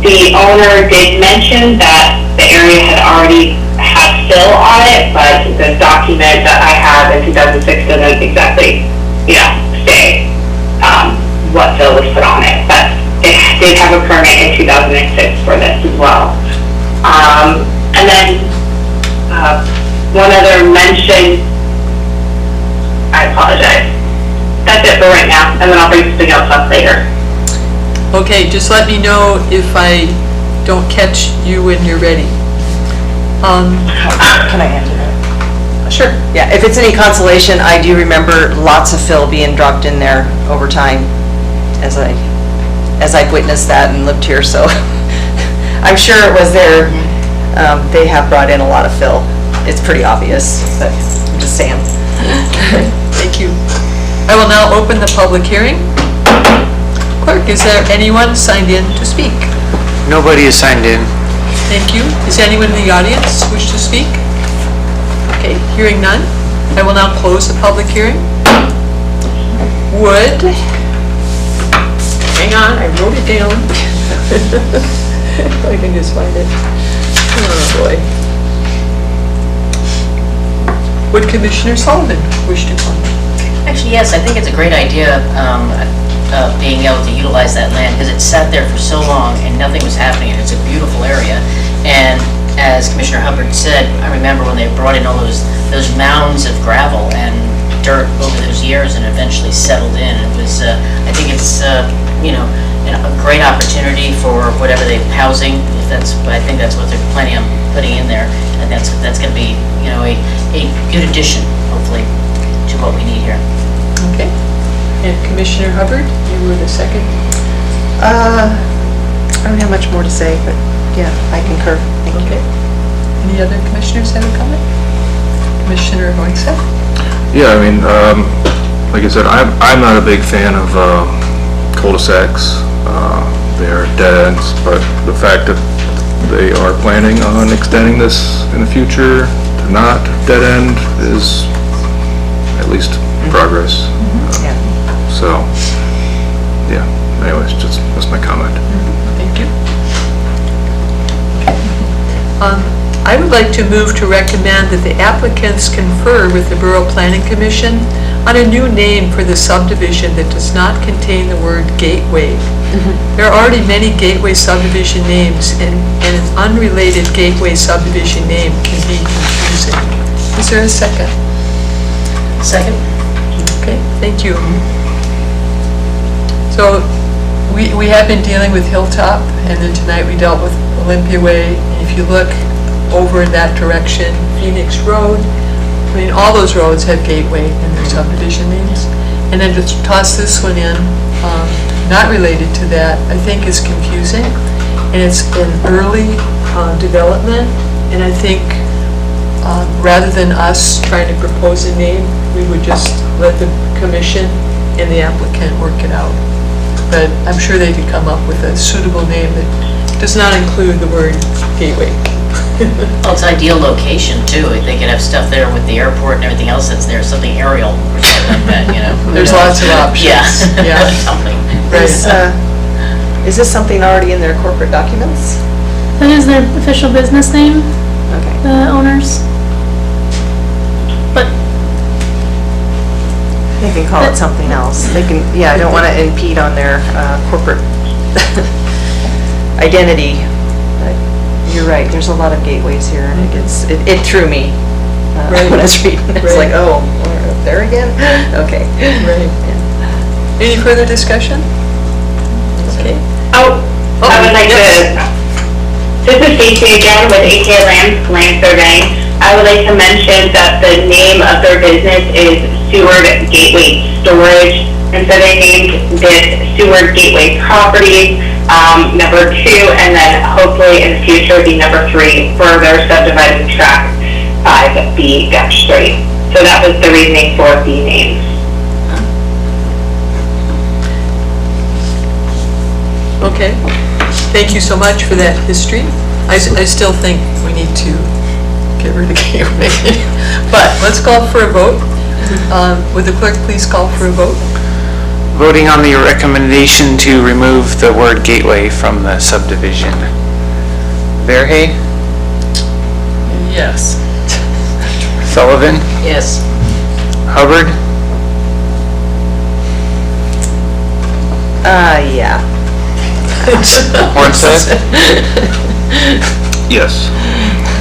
The owner did mention that the area had already had fill on it, but the document that I have in 2006 doesn't exactly, say what fill was put on it. But it did have a permit in 2006 for this as well. And then one other mention, I apologize. That's it for right now, and then I'll bring something else up later. Okay, just let me know if I don't catch you when you're ready. Can I answer that? Sure. Yeah, if it's any consolation, I do remember lots of fill being dropped in there over time as I've witnessed that and lived here, so I'm sure it was there. They have brought in a lot of fill. It's pretty obvious, but I'm just saying. Thank you. I will now open the public hearing. Clerk, is there anyone signed in to speak? Nobody is signed in. Thank you. Is anyone in the audience wish to speak? Okay, hearing none. I will now close the public hearing. Hang on, I wrote it down. If I can just find it. Oh, boy. Would Commissioner Sullivan wish to comment? Actually, yes, I think it's a great idea of being able to utilize that land because it sat there for so long and nothing was happening. It's a beautiful area. And as Commissioner Hubbard said, I remember when they brought in all those mounds of gravel and dirt over those years and eventually settled in. It was, I think it's, a great opportunity for whatever housing, I think that's what they're planning on putting in there. And that's going to be, a good addition, hopefully, to what we need here. Okay. And Commissioner Hubbard, you were the second. I don't have much more to say, but yeah, I concur. Thank you. Any other commissioners have a comment? Commissioner Hoyksett? Yeah, I mean, like I said, I'm not a big fan of cul-de-sacs. They are dead ends, but the fact that they are planning on extending this in the future to not dead end is at least progress. Yeah. So, yeah, anyways, that's my comment. Thank you. I would like to move to recommend that the applicants confer with the Borough Planning Commission on a new name for the subdivision that does not contain the word gateway. There are already many gateway subdivision names, and an unrelated gateway subdivision name can be confusing. Is there a second? Second? Okay, thank you. So we have been dealing with Hilltop, and then tonight we dealt with Olympia Way. And if you look over in that direction, Phoenix Road, I mean, all those roads have gateway in their subdivision names. And then to toss this one in, not related to that, I think is confusing. And it's an early development, and I think rather than us trying to propose a name, we would just let the commission and the applicant work it out. But I'm sure they could come up with a suitable name that does not include the word gateway. Well, it's ideal location too. They could have stuff there with the airport and everything else that's there, something aerial or something like that, There's lots of options. Yeah. Something. Right. Is this something already in their corporate documents? That is their official business name, Okay. the owners. But They can call it something else. They can, I don't want to impede on their corporate identity. But you're right, there's a lot of gateways here, and it threw me Right. when I was reading. It's Right. like, oh, we're up there again? Okay. Right. Any further discussion? Okay. Oh, I would like yes. this is Stacy again with AK Land Surveying. I would like to mention that the name of their business is Seward Gateway Storage, and so they named this Seward Gateway Properties, number 2, and then hopefully in the future be number 3 for their subdivided tract 5B-3. So that was the reasoning for the names. Okay. Thank you so much for that history. I still think we need to get rid of gateway. But let's call for a vote. Would the clerk please call for a vote? Voting on the recommendation to remove the word gateway from the subdivision. Verhey, Yes. Sullivan, Yes. Hubbard, Yeah. Hornseth, Yes.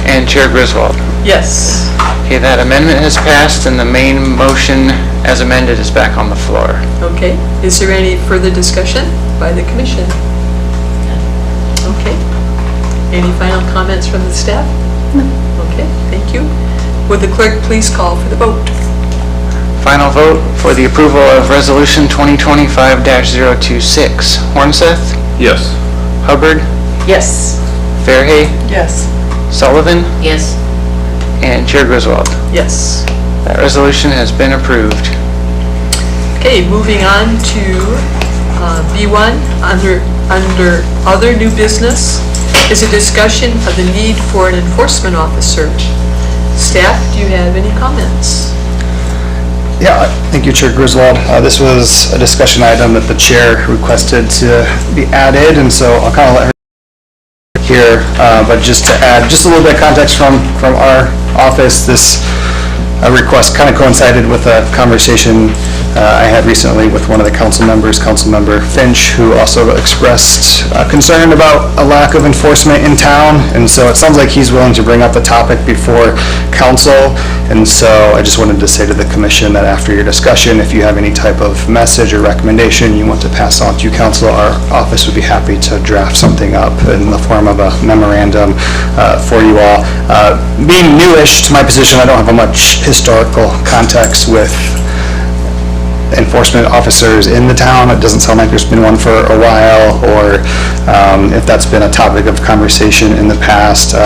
and Chair Griswold. Yes. Okay, that amendment has passed and the main motion as amended is back on the floor. Okay. Is there any further discussion by the commission? Okay. Any final comments from the staff? No. Okay, thank you. Would the clerk please call for the vote? Final vote for the approval of Resolution 2025-026. Hornseth, Yes. Hubbard, Yes. Verhey, Yes. Sullivan, Yes. and Chair Griswold. Yes. That resolution has been approved. Okay, moving on to B1, under other new business, is a discussion of the need for an enforcement officer. Staff, do you have any comments? Yeah, thank you, Chair Griswold. This was a discussion item that the chair requested to be added, and so I'll kind of let her here, but just to add just a little bit of context from our office, this request kind of coincided with a conversation I had recently with one of the council members, Councilmember Finch, who also expressed concern about a lack of enforcement in town, and so it sounds like he's willing to bring up the topic before council, and so I just wanted to say to the commission that after your discussion, if you have any type of message or recommendation you want to pass on to council, our office would be happy to draft something up in the form of a memorandum for you all. Being newish to my position, I don't have much historical context with enforcement officers in the town. It doesn't sound like there's been one for a while, or if that's been a topic of conversation in the past. We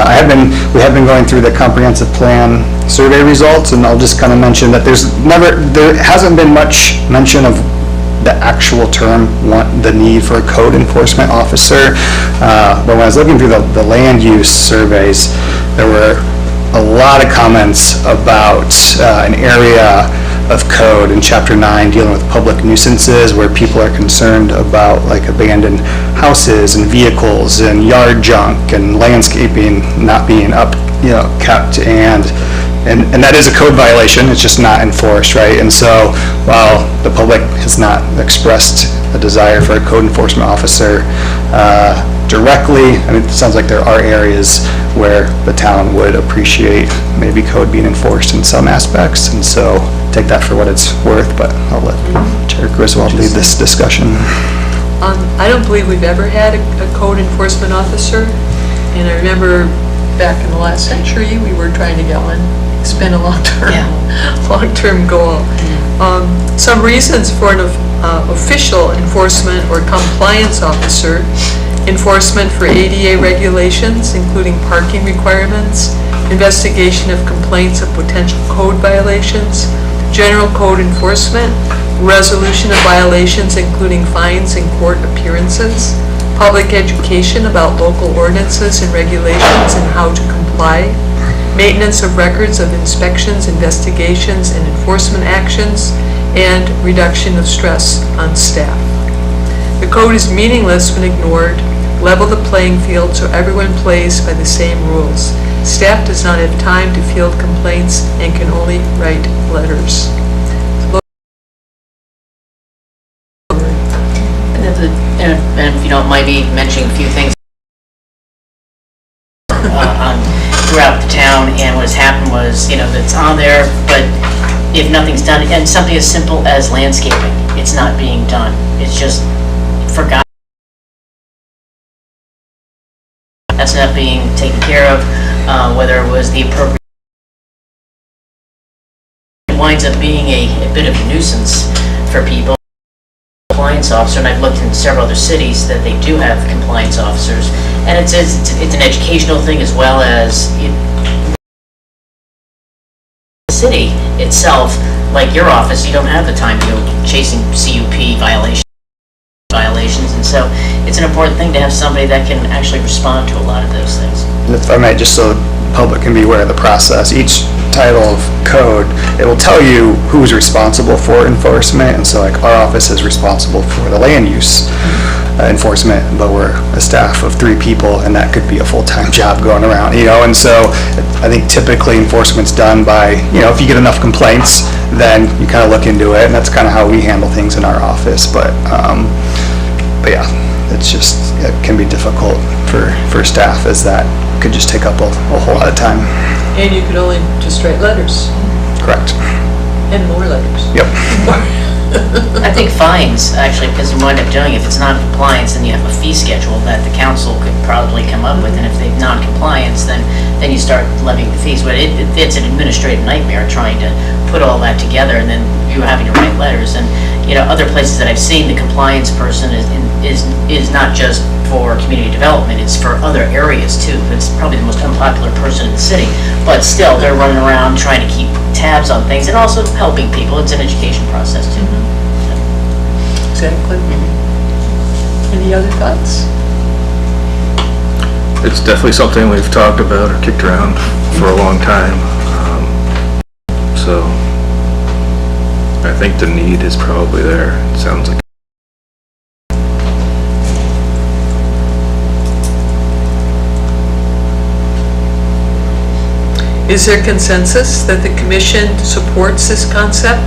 have been going through the comprehensive plan survey results, and I'll just kind of mention that there hasn't been much mention of the actual term, the need for a code enforcement officer. But when I was looking through the land use surveys, there were a lot of comments about an area of code in Chapter 9 dealing with public nuisances, where people are concerned about like abandoned houses and vehicles and yard junk and landscaping not being kept, and that is a code violation. It's just not enforced, right? And so while the public has not expressed a desire for a code enforcement officer directly, I mean, it sounds like there are areas where the town would appreciate maybe code being enforced in some aspects, and so take that for what it's worth, but I'll let Chair Griswold lead this discussion. I don't believe we've ever had a code enforcement officer, and I remember back in the last century, we were trying to get one. It's been a long-term goal. Some reasons for an official enforcement or compliance officer: enforcement for ADA regulations, including parking requirements, investigation of complaints of potential code violations, general code enforcement, resolution of violations including fines and court appearances, public education about local ordinances and regulations and how to comply, maintenance of records of inspections, investigations, and enforcement actions, and reduction of stress on staff. The code is meaningless when ignored. Level the playing field so everyone plays by the same rules. Staff does not have time to field complaints and can only write letters. And if you don't mind me mentioning a few things. throughout the town, and what has happened was, that's on there, but if nothing's done, and something as simple as landscaping, it's not being done. It's just forgotten. That's not being taken care of, whether it was the appropriate. It winds up being a bit of a nuisance for people. Compliance officer, and I've looked in several other cities that they do have compliance officers, and it's an educational thing as well as the city itself, like your office, you don't have the time to go chasing CUP violations, and so it's an important thing to have somebody that can actually respond to a lot of those things. And if I might, just so the public can be aware of the process, each title of code, it will tell you who's responsible for enforcement, and so like our office is responsible for the land use enforcement, but we're a staff of 3 people, and that could be a full-time job going around, and so I think typically enforcement's done by, if you get enough complaints, then you kind of look into it, and that's kind of how we handle things in our office, but yeah, it can be difficult for staff, as that could just take up a whole lot of time. And you could only just write letters, Correct. and more letters. Yep. I think fines, actually, because you wind up doing, if it's non-compliance, then you have a fee schedule that the council could probably come up with, and if they've non-compliance, then you start levying the fees. But it's an administrative nightmare trying to put all that together, and then you having to write letters. And, other places that I've seen, the compliance person is not just for community development, it's for other areas too. It's probably the most unpopular person in the city, but still, they're running around trying to keep tabs on things and also helping people. It's an education process too. Exactly. Any other thoughts? It's definitely something we've talked about or kicked around for a long time. So I think the need is probably there. It sounds like. Is there consensus that the commission supports this concept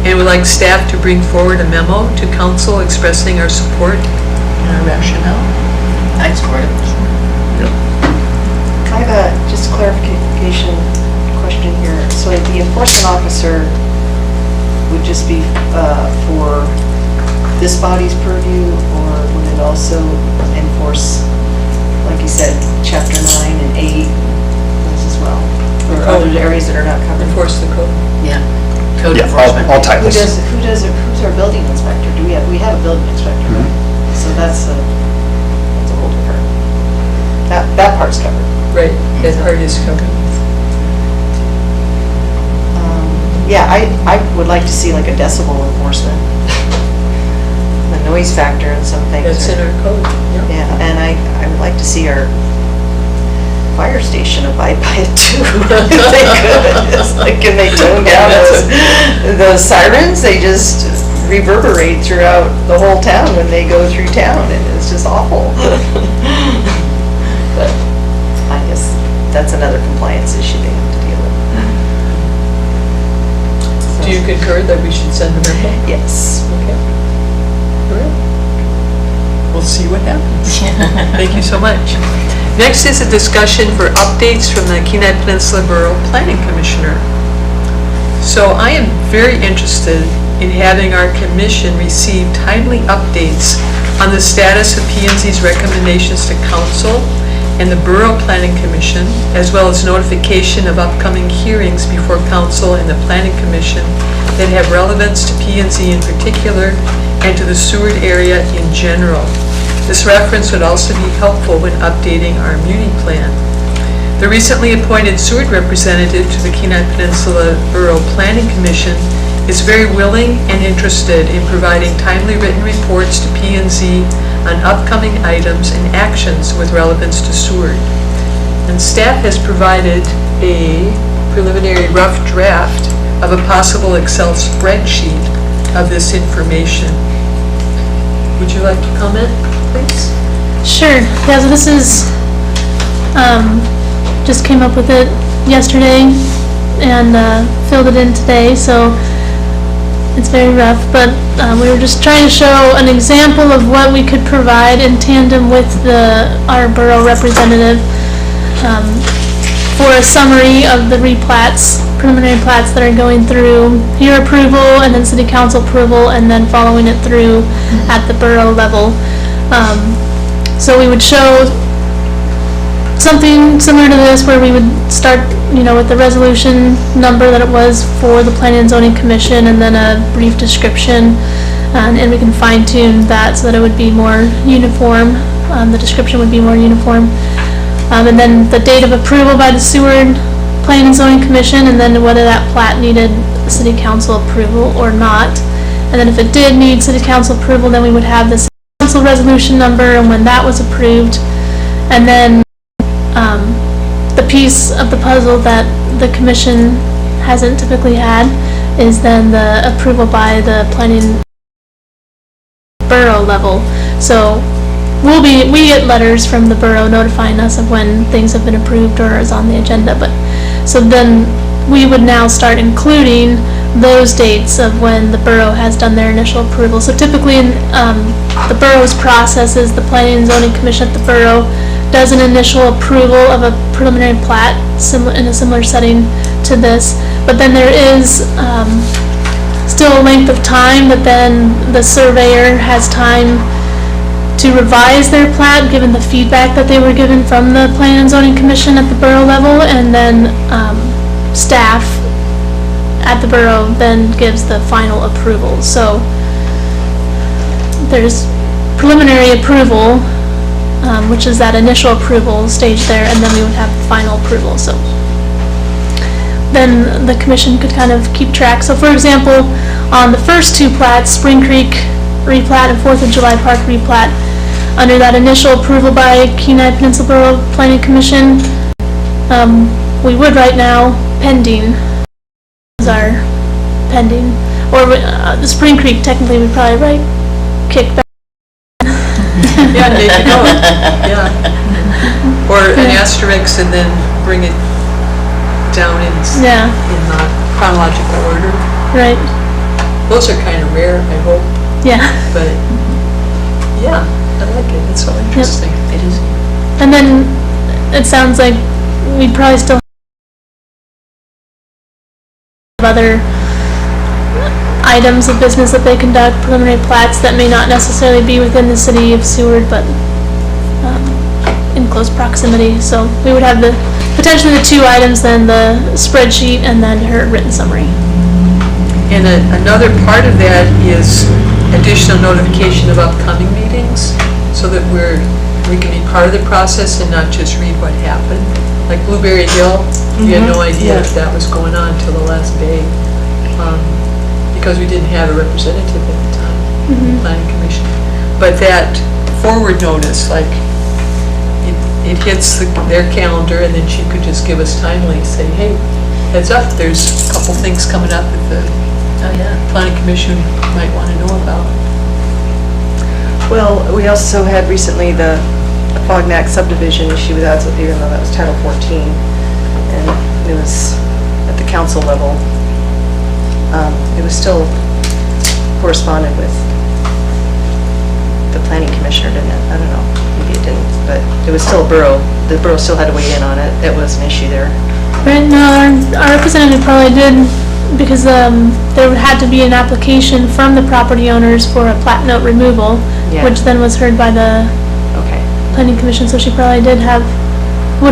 and would like staff to bring forward a memo to council expressing our support and our rationale? I support it. I have a just clarification question here. So the enforcement officer would just be for this body's purview, or would it also enforce, like you said, Chapter 9 and 8 as well? Or other areas that are not covered? Enforce the code. Yeah. Code Yeah, enforcement. all titles. Who's our building inspector? We have a building inspector, right? So that's a whole different, that part's covered. Right, that part is covered. Yeah, I would like to see like a decibel enforcement. The noise factor and some things. That's in our code, yeah. Yeah, and I would like to see our fire station abide by it too, if they could. It's like, can they tone down those sirens? They just reverberate throughout the whole town when they go through town, and it's just awful. But I guess that's another compliance issue they have to deal with. Do you concur that we should send a memo? Yes. Okay. All right. We'll see what happens. Thank you so much. Next is a discussion for updates from the Kenai Peninsula Borough Planning Commissioner. So I am very interested in having our commission receive timely updates on the status of P&Z's recommendations to council and the Borough Planning Commission, as well as notification of upcoming hearings before council and the Planning Commission that have relevance to P&Z in particular and to the Seward area in general. This reference would also be helpful when updating our muni plan. The recently appointed Seward representative to the Kenai Peninsula Borough Planning Commission is very willing and interested in providing timely written reports to P&Z on upcoming items and actions with relevance to Seward. And staff has provided a preliminary rough draft of a possible Excel spreadsheet of this information. Would you like to comment, please? Sure. Yeah, so this is, just came up with it yesterday and filled it in today, so it's very rough, but we were just trying to show an example of what we could provide in tandem with our borough representative. for a summary of the replats, preliminary plats that are going through your approval and then city council approval and then following it through at the borough level. So we would show something similar to this where we would start, with the resolution number that it was for the Planning and Zoning Commission and then a brief description, and we can fine tune that so that it would be more uniform. The description would be more uniform. And then the date of approval by the Seward Planning and Zoning Commission, and then whether that plat needed city council approval or not. And then if it did need city council approval, then we would have the city council resolution number and when that was approved. And then the piece of the puzzle that the commission hasn't typically had is then the approval by the planning borough level. So we get letters from the borough notifying us of when things have been approved or is on the agenda, but so then we would now start including those dates of when the borough has done their initial approval. So typically the borough's process is the Planning and Zoning Commission at the borough does an initial approval of a preliminary plat in a similar setting to this, but then there is still a length of time that then the surveyor has time to revise their plat given the feedback that they were given from the Planning and Zoning Commission at the borough level, and then staff at the borough then gives the final approval. So there's preliminary approval, which is that initial approval stage there, and then we would have final approval. So then the commission could kind of keep track. So for example, on the first two plats, Spring Creek Replat and 4th of July Park Replat, under that initial approval by Kenai Peninsula Borough Planning Commission, we would right now, pending, is our pending, or the Spring Creek technically would probably kick back. Yeah, there you go. Yeah. Or an asterisk and then bring it down in chronological order. Right. Those are kind of rare, I hope. Yeah. But yeah, I like it. It's so interesting. It is. And then it sounds like we'd probably still have other items of business that they conduct, preliminary plats that may not necessarily be within the city of Seward, but in close proximity. So we would have potentially the two items, then the spreadsheet and then her written summary. And another part of that is additional notification of upcoming meetings, so that we can be part of the process and not just read what happened. Like Blueberry Hill, we had no idea if that was going on till the last day, because we didn't have a representative at the time, Planning Commission. But that forward notice, like, it hits their calendar, and then she could just give us timely, say, hey, heads up, there's a couple things coming up that the Planning Commission might want to know about. Well, we also had recently the Fognac subdivision issue with that, even though that was Title 14, and it was at the council level. It was still corresponded with the Planning Commissioner, didn't it? I don't know, maybe it didn't, but it was still a borough. The borough still had to weigh in on it. It was an issue there. Right, no, our representative probably did, because there had to be an application from the property owners for a plat note removal, which then was heard by the Planning Commission, so she probably would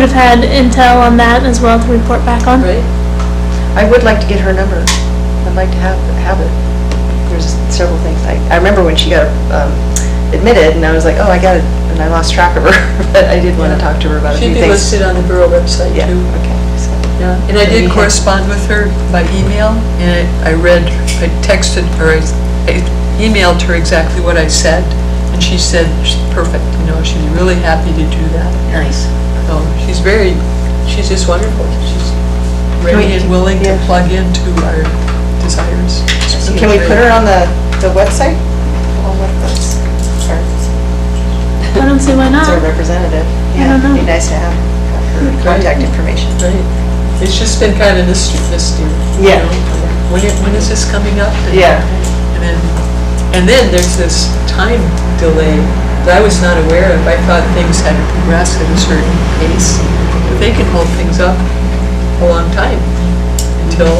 have had intel on that as well to report back on. Right. I would like to get her number. I'd like to have it. There's several things. I remember when she got admitted, and I was like, oh, I got it, and I lost track of her, but I did want to talk to her about a few She'd be things. listed on the borough website too. Okay. So. Yeah, and I did correspond with her by email, and I texted her, I emailed her exactly what I said, and she said, perfect, she'd be really happy to do that. Nice. So she's just wonderful. She's ready and willing to plug into our desires. So can we put her on the website? I don't see why not. As our representative. I don't know. It'd be nice to have her contact information. Right. It's just been kind of misty. Yeah. When is this coming up? And then there's this time delay that I was not aware of. I thought things had to progress at a certain pace. But they can hold things up a long time until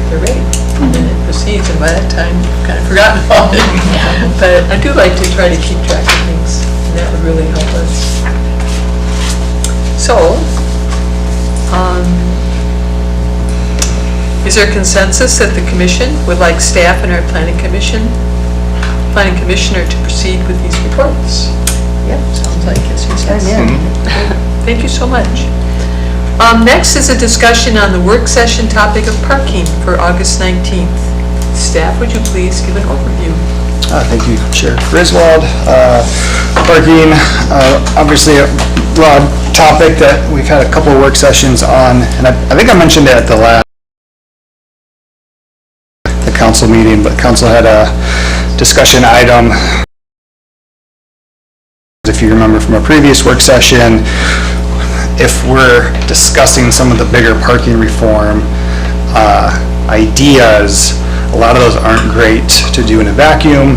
they're ready. And then it proceeds, and by that time, you've kind of forgotten about it. But I do like to try to keep track of things, and that would really help us. So, is there consensus that the commission would like staff and our planning commissioner to proceed with these reports? Yep. Sounds like yes, yes, yes. I'm in. Thank you so much. Next is a discussion on the work session topic of parking for August 19th. Staff, would you please give an overview? Thank you, Chair Griswold. Parking, obviously a broad topic that we've had a couple of work sessions on, and I think I mentioned it at the council meeting, but council had a discussion item. If you remember from a previous work session, if we're discussing some of the bigger parking reform ideas, a lot of those aren't great to do in a vacuum.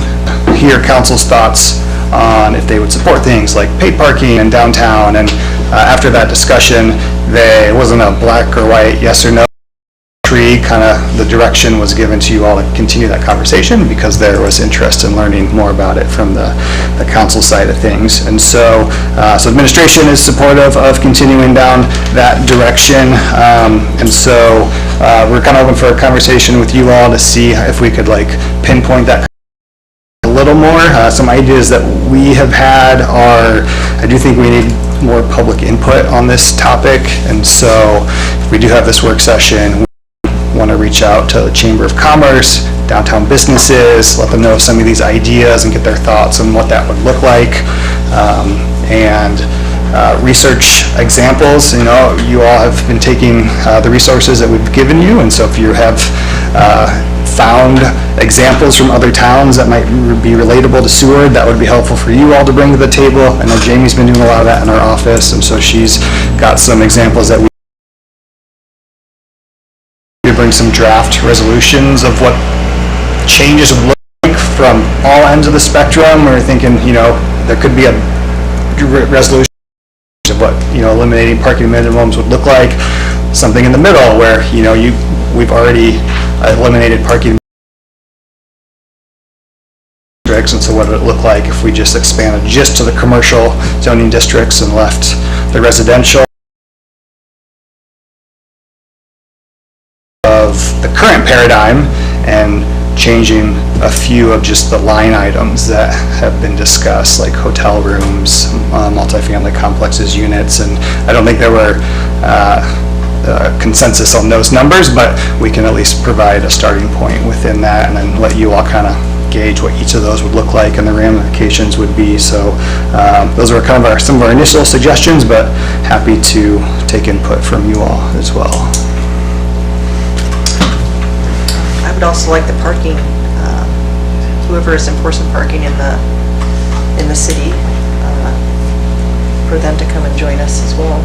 Hear council's thoughts on if they would support things like paid parking in downtown, and after that discussion, it wasn't a black or white, yes or no. Kind of the direction was given to you all to continue that conversation because there was interest in learning more about it from the council side of things. And so administration is supportive of continuing down that direction. And so we're kind of open for a conversation with you all to see if we could like pinpoint that a little more. Some ideas that we have had are, I do think we need more public input on this topic. And so if we do have this work session, want to reach out to the Chamber of Commerce, downtown businesses, let them know some of these ideas and get their thoughts on what that would look like, and research examples. You know, you all have been taking the resources that we've given you, and so if you have found examples from other towns that might be relatable to Seward, that would be helpful for you all to bring to the table. I know Jamie's been doing a lot of that in our office, and so she's got some examples that we bring some draft resolutions of what changes would look like from all ends of the spectrum. We're thinking, you know, there could be a resolution of what, you know, eliminating parking minimums would look like. Something in the middle where, you know, we've already eliminated parking districts, and so what would it look like if we just expanded just to the commercial zoning districts and left the residential of the current paradigm and changing a few of just the line items that have been discussed, like hotel rooms, multifamily complexes, units, and I don't think there were consensus on those numbers, but we can at least provide a starting point within that and then let you all kind of gauge what each of those would look like and the ramifications would be. So those are kind of some of our initial suggestions, but happy to take input from you all as well. I would also like the parking, whoever is enforcing parking in the city, for them to come and join us as well.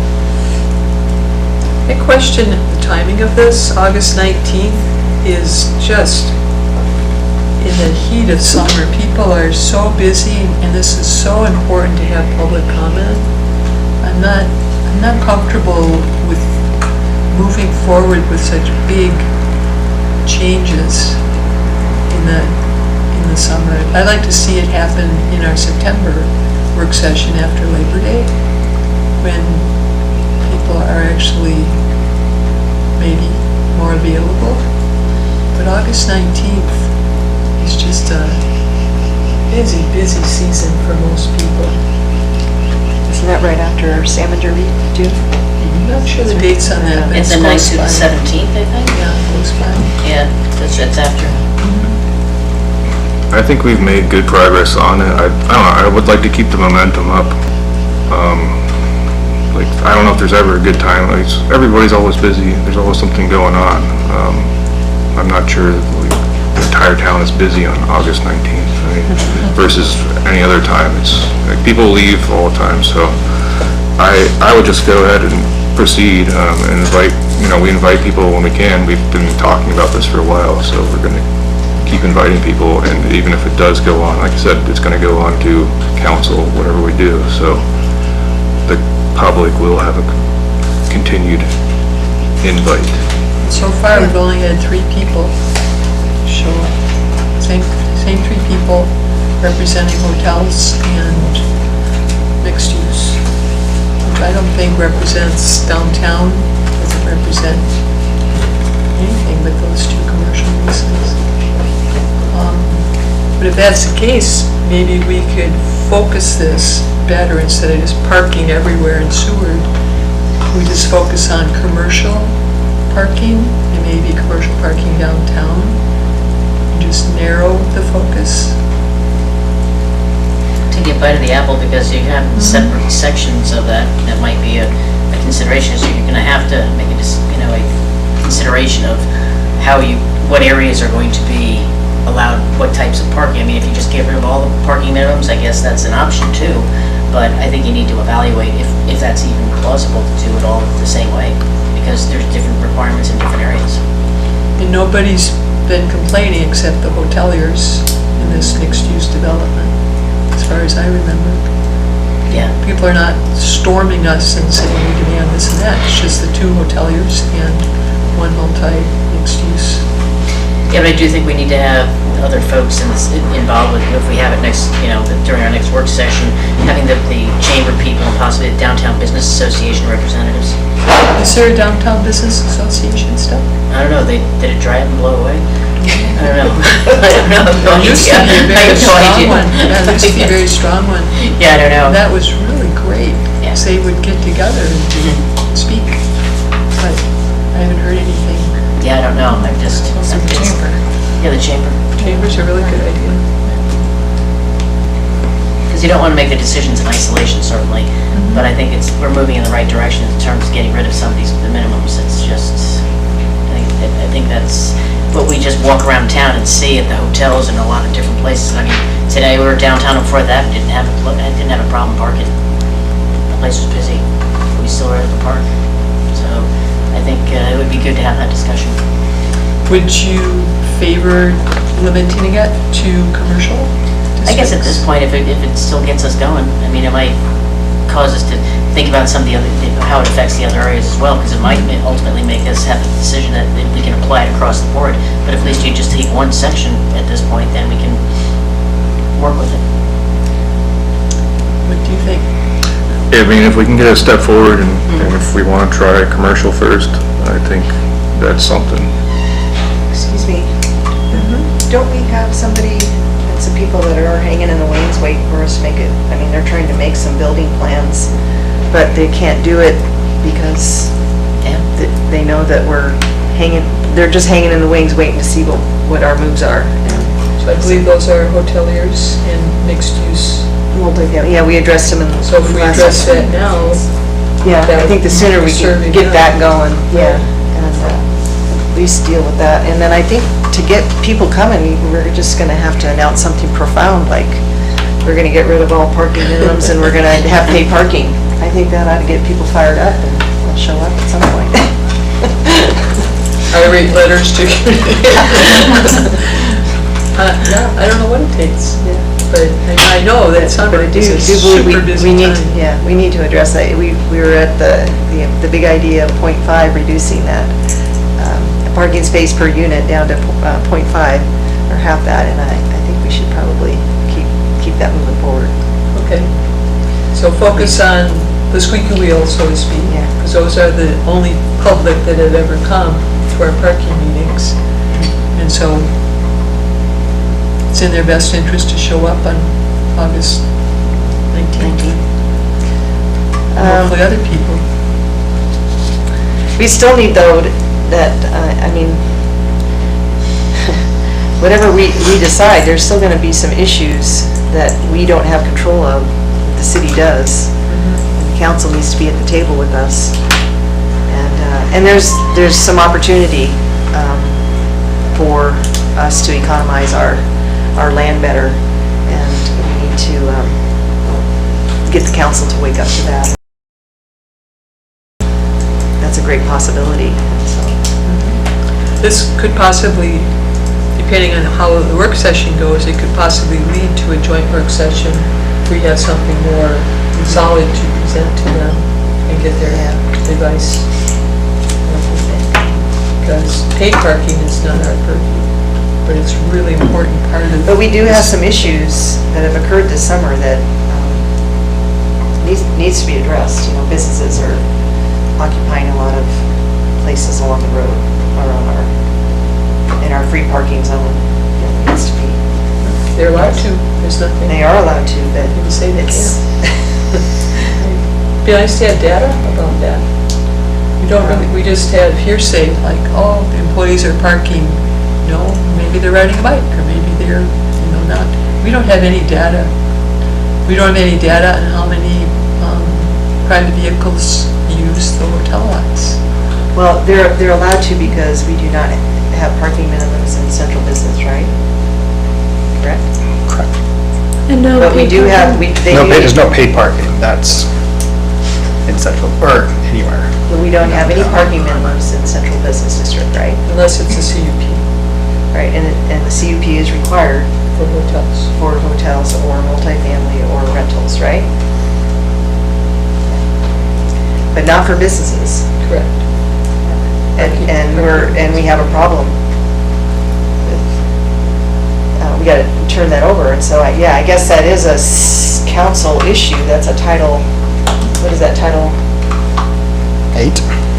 I question the timing of this. August 19th is just in the heat of summer. People are so busy, and this is so important to have public comment. I'm not comfortable with moving forward with such big changes in the summer. I'd like to see it happen in our September work session after Labor Day, when people are actually maybe more available. But August 19th is just a busy season for most people. Isn't that right after Salmon Derby too? I'm not sure the dates on that, but It's the 9th through the 17th, I think? Yeah, close by. Yeah, that's after. I think we've made good progress on it. I don't know, I would like to keep the momentum up. Like, I don't know if there's ever a good time. Like, everybody's always busy. There's always something going on. I'm not sure that the entire town is busy on August 19th, right? Versus any other time. It's like people leave all the time, so I would just go ahead and proceed and invite, we invite people when we can. We've been talking about this for a while, so we're going to keep inviting people, and even if it does go on, like I said, it's going to go on to council, whatever we do, so the public will have a continued invite. So far, we've only had 3 people show up. Same 3 people representing hotels and mixed use, which I don't think represents downtown, doesn't represent anything but those 2 commercial uses. But if that's the case, maybe we could focus this better instead of just parking everywhere in Seward. We just focus on commercial parking and maybe commercial parking downtown. And just narrow the focus. Take a bite of the apple because you have separate sections of that. That might be a consideration. So you're going to have to make a consideration of what areas are going to be allowed, what types of parking. I mean, if you just get rid of all the parking minimums, I guess that's an option too. But I think you need to evaluate if that's even plausible to do it all the same way, because there's different requirements in different areas. And nobody's been complaining except the hoteliers in this mixed-use development, as far as I remember. Yeah. People are not storming us and saying we demand this and that. It's just the 2 hoteliers and 1 multi-mixed use. Yeah, but I do think we need to have other folks involved with, if we have it next, during our next work session, having the chamber people and possibly the Downtown Business Association representatives. Is there a downtown business association stuff? I don't know, did it dry up and blow away? I don't know. I don't know. There used to be a very strong one. Yeah, there used to be a very strong one. Yeah, I don't know. That was really great. Yeah. They would get together and speak, but I haven't heard anything. Yeah, I don't know, I'm just. Also the chamber. Yeah, the chamber. Chamber's a really good idea. Because you don't want to make the decisions in isolation, certainly, but I think we're moving in the right direction in terms of getting rid of some of the minimums. It's just, I think that's what we just walk around town and see at the hotels and a lot of different places. I mean, today we were downtown and before that, didn't have a problem parking. The place was busy, we still were able to park. So I think it would be good to have that discussion. Would you favor limiting it to commercial districts? I guess at this point, if it still gets us going, I mean, it might cause us to think about some of the other, how it affects the other areas as well, because it might ultimately make us have a decision that we can apply it across the board. But if at least you just take one section at this point, then we can work with it. What do you think? I mean, if we can get a step forward and if we want to try commercial first, I think that's something. Excuse me. Don't we have somebody and some people that are hanging in the wings waiting for us to make it? I mean, they're trying to make some building plans, but they can't do it because they know that they're just hanging in the wings waiting to see what our moves are. So I believe those are hoteliers and mixed use. Yeah, we addressed them in the So if we address that now, Yeah, I think the sooner we can Serving get that that. going, yeah, and at least deal with that. And then I think to get people coming, we're just gonna have to announce something profound, like, we're gonna get rid of all parking minimums and we're gonna have paid parking. I think that ought to get people fired up and they'll show up at some point. I write letters to yeah, I don't know what it takes, but I know that summer But I do is a believe super busy we need, time. yeah, we need to address that. We were at the big idea of 0.5, reducing that parking space per unit down to 0.5, or half that, and I think we should probably keep that moving forward. Okay. So focus on the squeaky wheel, so to speak. Yeah. Because those are the only public that have ever come to our parking meetings. And so it's in their best interest to show up on August 19th. And hopefully other people. We still need, though, that, I mean, whatever we decide, there's still gonna be some issues that we don't have control of, that the city does. And the council needs to be at the table with us. And there's some opportunity for us to economize our land better, and we need to get the council to wake up to that. That's a great possibility, so. This could possibly, depending on how the work session goes, it could possibly lead to a joint work session where you have something more solid to present to them. and get their advice. Because paid parking is not our purview, but it's a really important part of. But we do have some issues that have occurred this summer that needs to be addressed. You know, businesses are occupying a lot of places along the road or in our free parking zone. It needs to be. They're allowed to, there's nothing. They are allowed to, but You can say they it's. Be nice to have data about that. We don't really, we just have hearsay, like, oh, the employees are parking. No, maybe they're riding a bike, or maybe they're, not. We don't have any data. We don't have any data on how many private vehicles use the hotel lots. Well, they're allowed to because we do not have parking minimums in central business, right? Correct? Correct. And no But we paid do have, parking. There's no paid parking, that's in central, or anywhere. we don't have any parking minimums in central business district, right? Unless it's a CUP Right, and the CUP is required for hotels. for hotels or multifamily or rentals, right? But not for businesses. Correct. And we have a problem. We gotta turn that over, and so, I guess that is a council issue, that's a title, what is that, Title 8?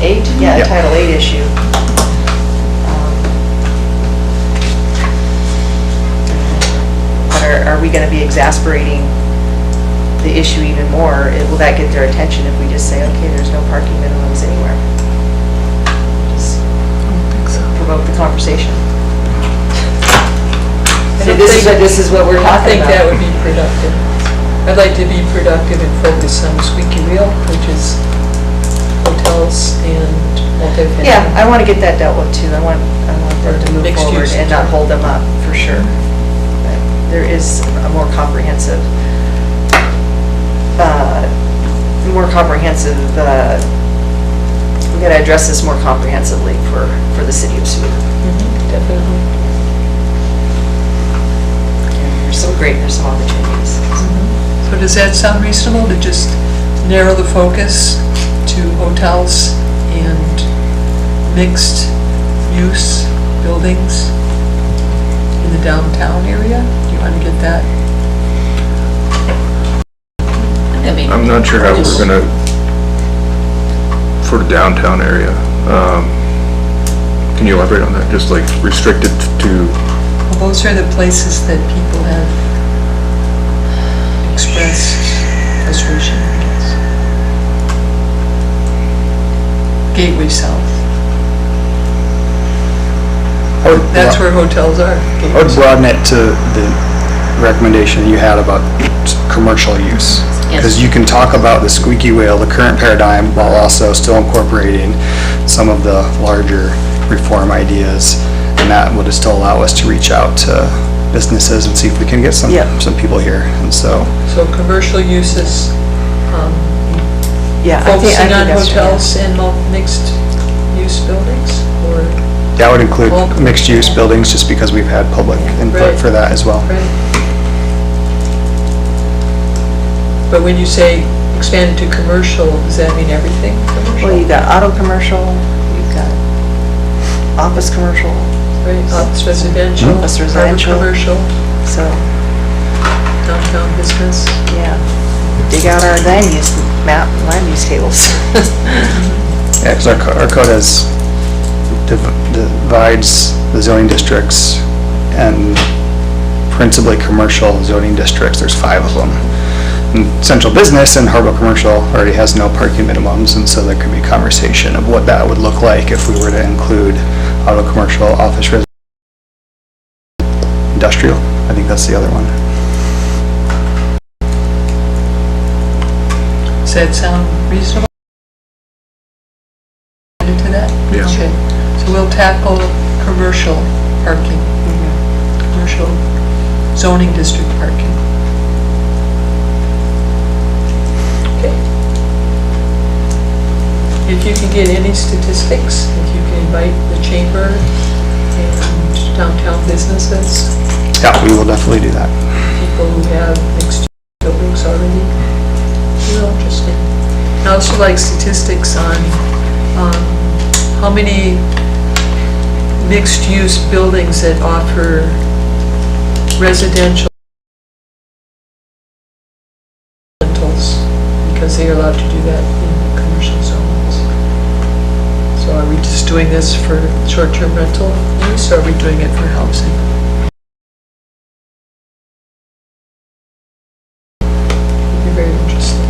8? Yeah, a Yep. Title 8 issue. But are we gonna be exasperating the issue even more? Will that get their attention if we just say, okay, there's no parking minimums anywhere? Just provoke the conversation. So this is what we're talking about. I think that would be productive. I'd like to be productive and focus on squeaky wheel, which is hotels and multifamily. Yeah, I want to get that dealt with too. I want them to move Mixed forward use. and not hold them up, for sure. But there is a more comprehensive, we got to address this more comprehensively for the city of Seward. Definitely. There's some opportunities. So does that sound reasonable, to just narrow the focus to hotels and mixed-use buildings in the downtown area? Do you want to get that? I'm not sure how we're gonna, for the downtown area, can you elaborate on that? Just like restricted to, Well, those are the places that people have expressed frustration, I guess. Gateway South. That's where hotels are. I would Gateway South. broaden it to the recommendation you had about commercial use. Because you can talk about the squeaky wheel, the current paradigm, while also still incorporating some of the larger reform ideas. And that would still allow us to reach out to businesses and see if we can get some people here. And so, Commercial uses, Yeah, I think focusing on that's right. hotels and mixed-use buildings, or? that would include mixed-use buildings, just because we've had public input Right. for that as well. Right. But when you say expand to commercial, does that mean everything commercial? Well, you got auto commercial, you've got office commercial, Right, office residential, Office harbor residential. commercial, so, downtown business. yeah. Dig out our land use map, land use tables. Yeah, because our code divides the zoning districts and principally commercial zoning districts. There's 5 of them. And central business and Harbor commercial already has no parking minimums, and so there could be conversation of what that would look like if we were to include auto commercial, office residential, industrial. I think that's the other one. Does that sound reasonable? To that? Yeah. Okay, so we'll tackle commercial parking, commercial zoning district parking. Okay. If you can get any statistics, if you can invite the chamber and downtown businesses, Yeah, we will definitely do that. people who have mixed buildings already, real interesting. I'd also like statistics on how many mixed-use buildings that offer residential rentals, because they are allowed to do that in commercial zones. So are we just doing this for short-term rental use, or are we doing it for housing? It'd be very interesting.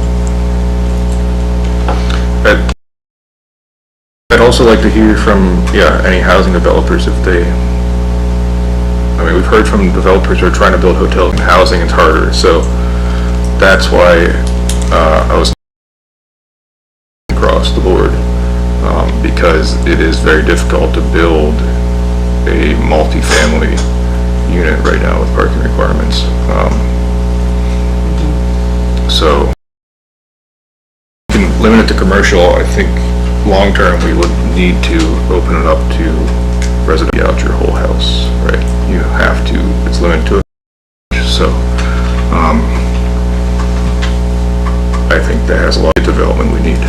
I'd also like to hear from, any housing developers if they, we've heard from developers who are trying to build hotels and housing, it's harder, so that's why I was across the board, because it is very difficult to build a multifamily unit right now with parking requirements. So, we can limit it to commercial. I think long-term, we would need to open it up to residential out your whole house, right? You have to, it's limited to it. So, I think that has a lot of development we need.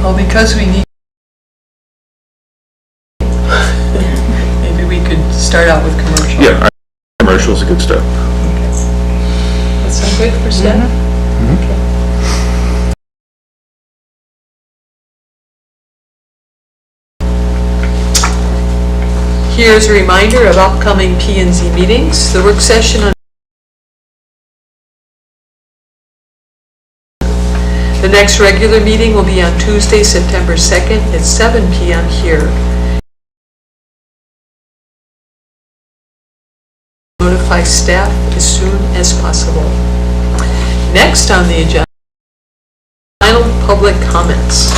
Well, because we need, maybe we could start out with commercial. Yeah, commercial is a good step. That sound good for staff? Okay. Here's a reminder of upcoming P&Z meetings. The work session on the next regular meeting will be on Tuesday, September 2nd at 7 p.m. here. Notify staff as soon as possible. Next on the agenda, final public comments.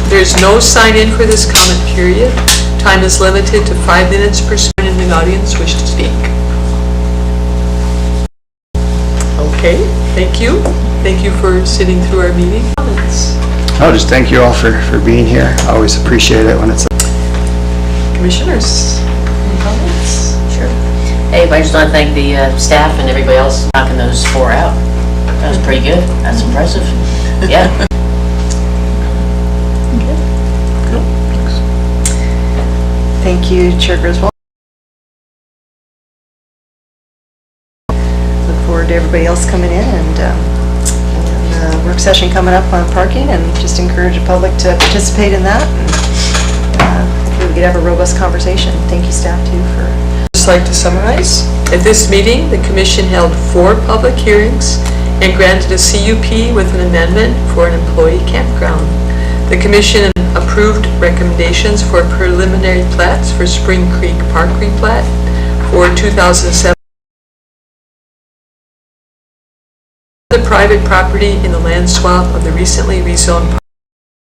There's no sign-in for this comment period. Time is limited to 5 minutes per person in the audience wish to speak. Okay, thank you. Thank you for sitting through our meeting. Comments? Just thank you all for being here. I always appreciate it when it's Commissioners, any comments? Sure. Hey, I just want to thank the staff and everybody else knocking those 4 out. That was pretty good. That's impressive. Yeah. Thank you, Chair Griswold. Look forward to everybody else coming in, and work session coming up on parking, and just encourage the public to participate in that. And hopefully we could have a robust conversation. Thank you, staff, too, for... Just like to summarize. At this meeting, the Commission held 4 public hearings and granted a CUP with an amendment for an employee campground. The Commission approved recommendations for preliminary plats for Spring Creek Park Replat for 2007. The private property in the land swap of the recently rezoned park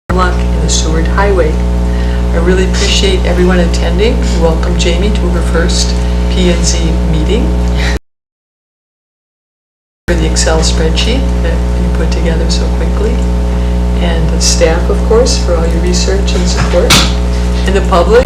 block in the Seward Highway. I really appreciate everyone attending. Welcome Jamie to her first P&Z meeting. For the Excel spreadsheet that you put together so quickly. And the staff, of course, for all your research and support, and the public.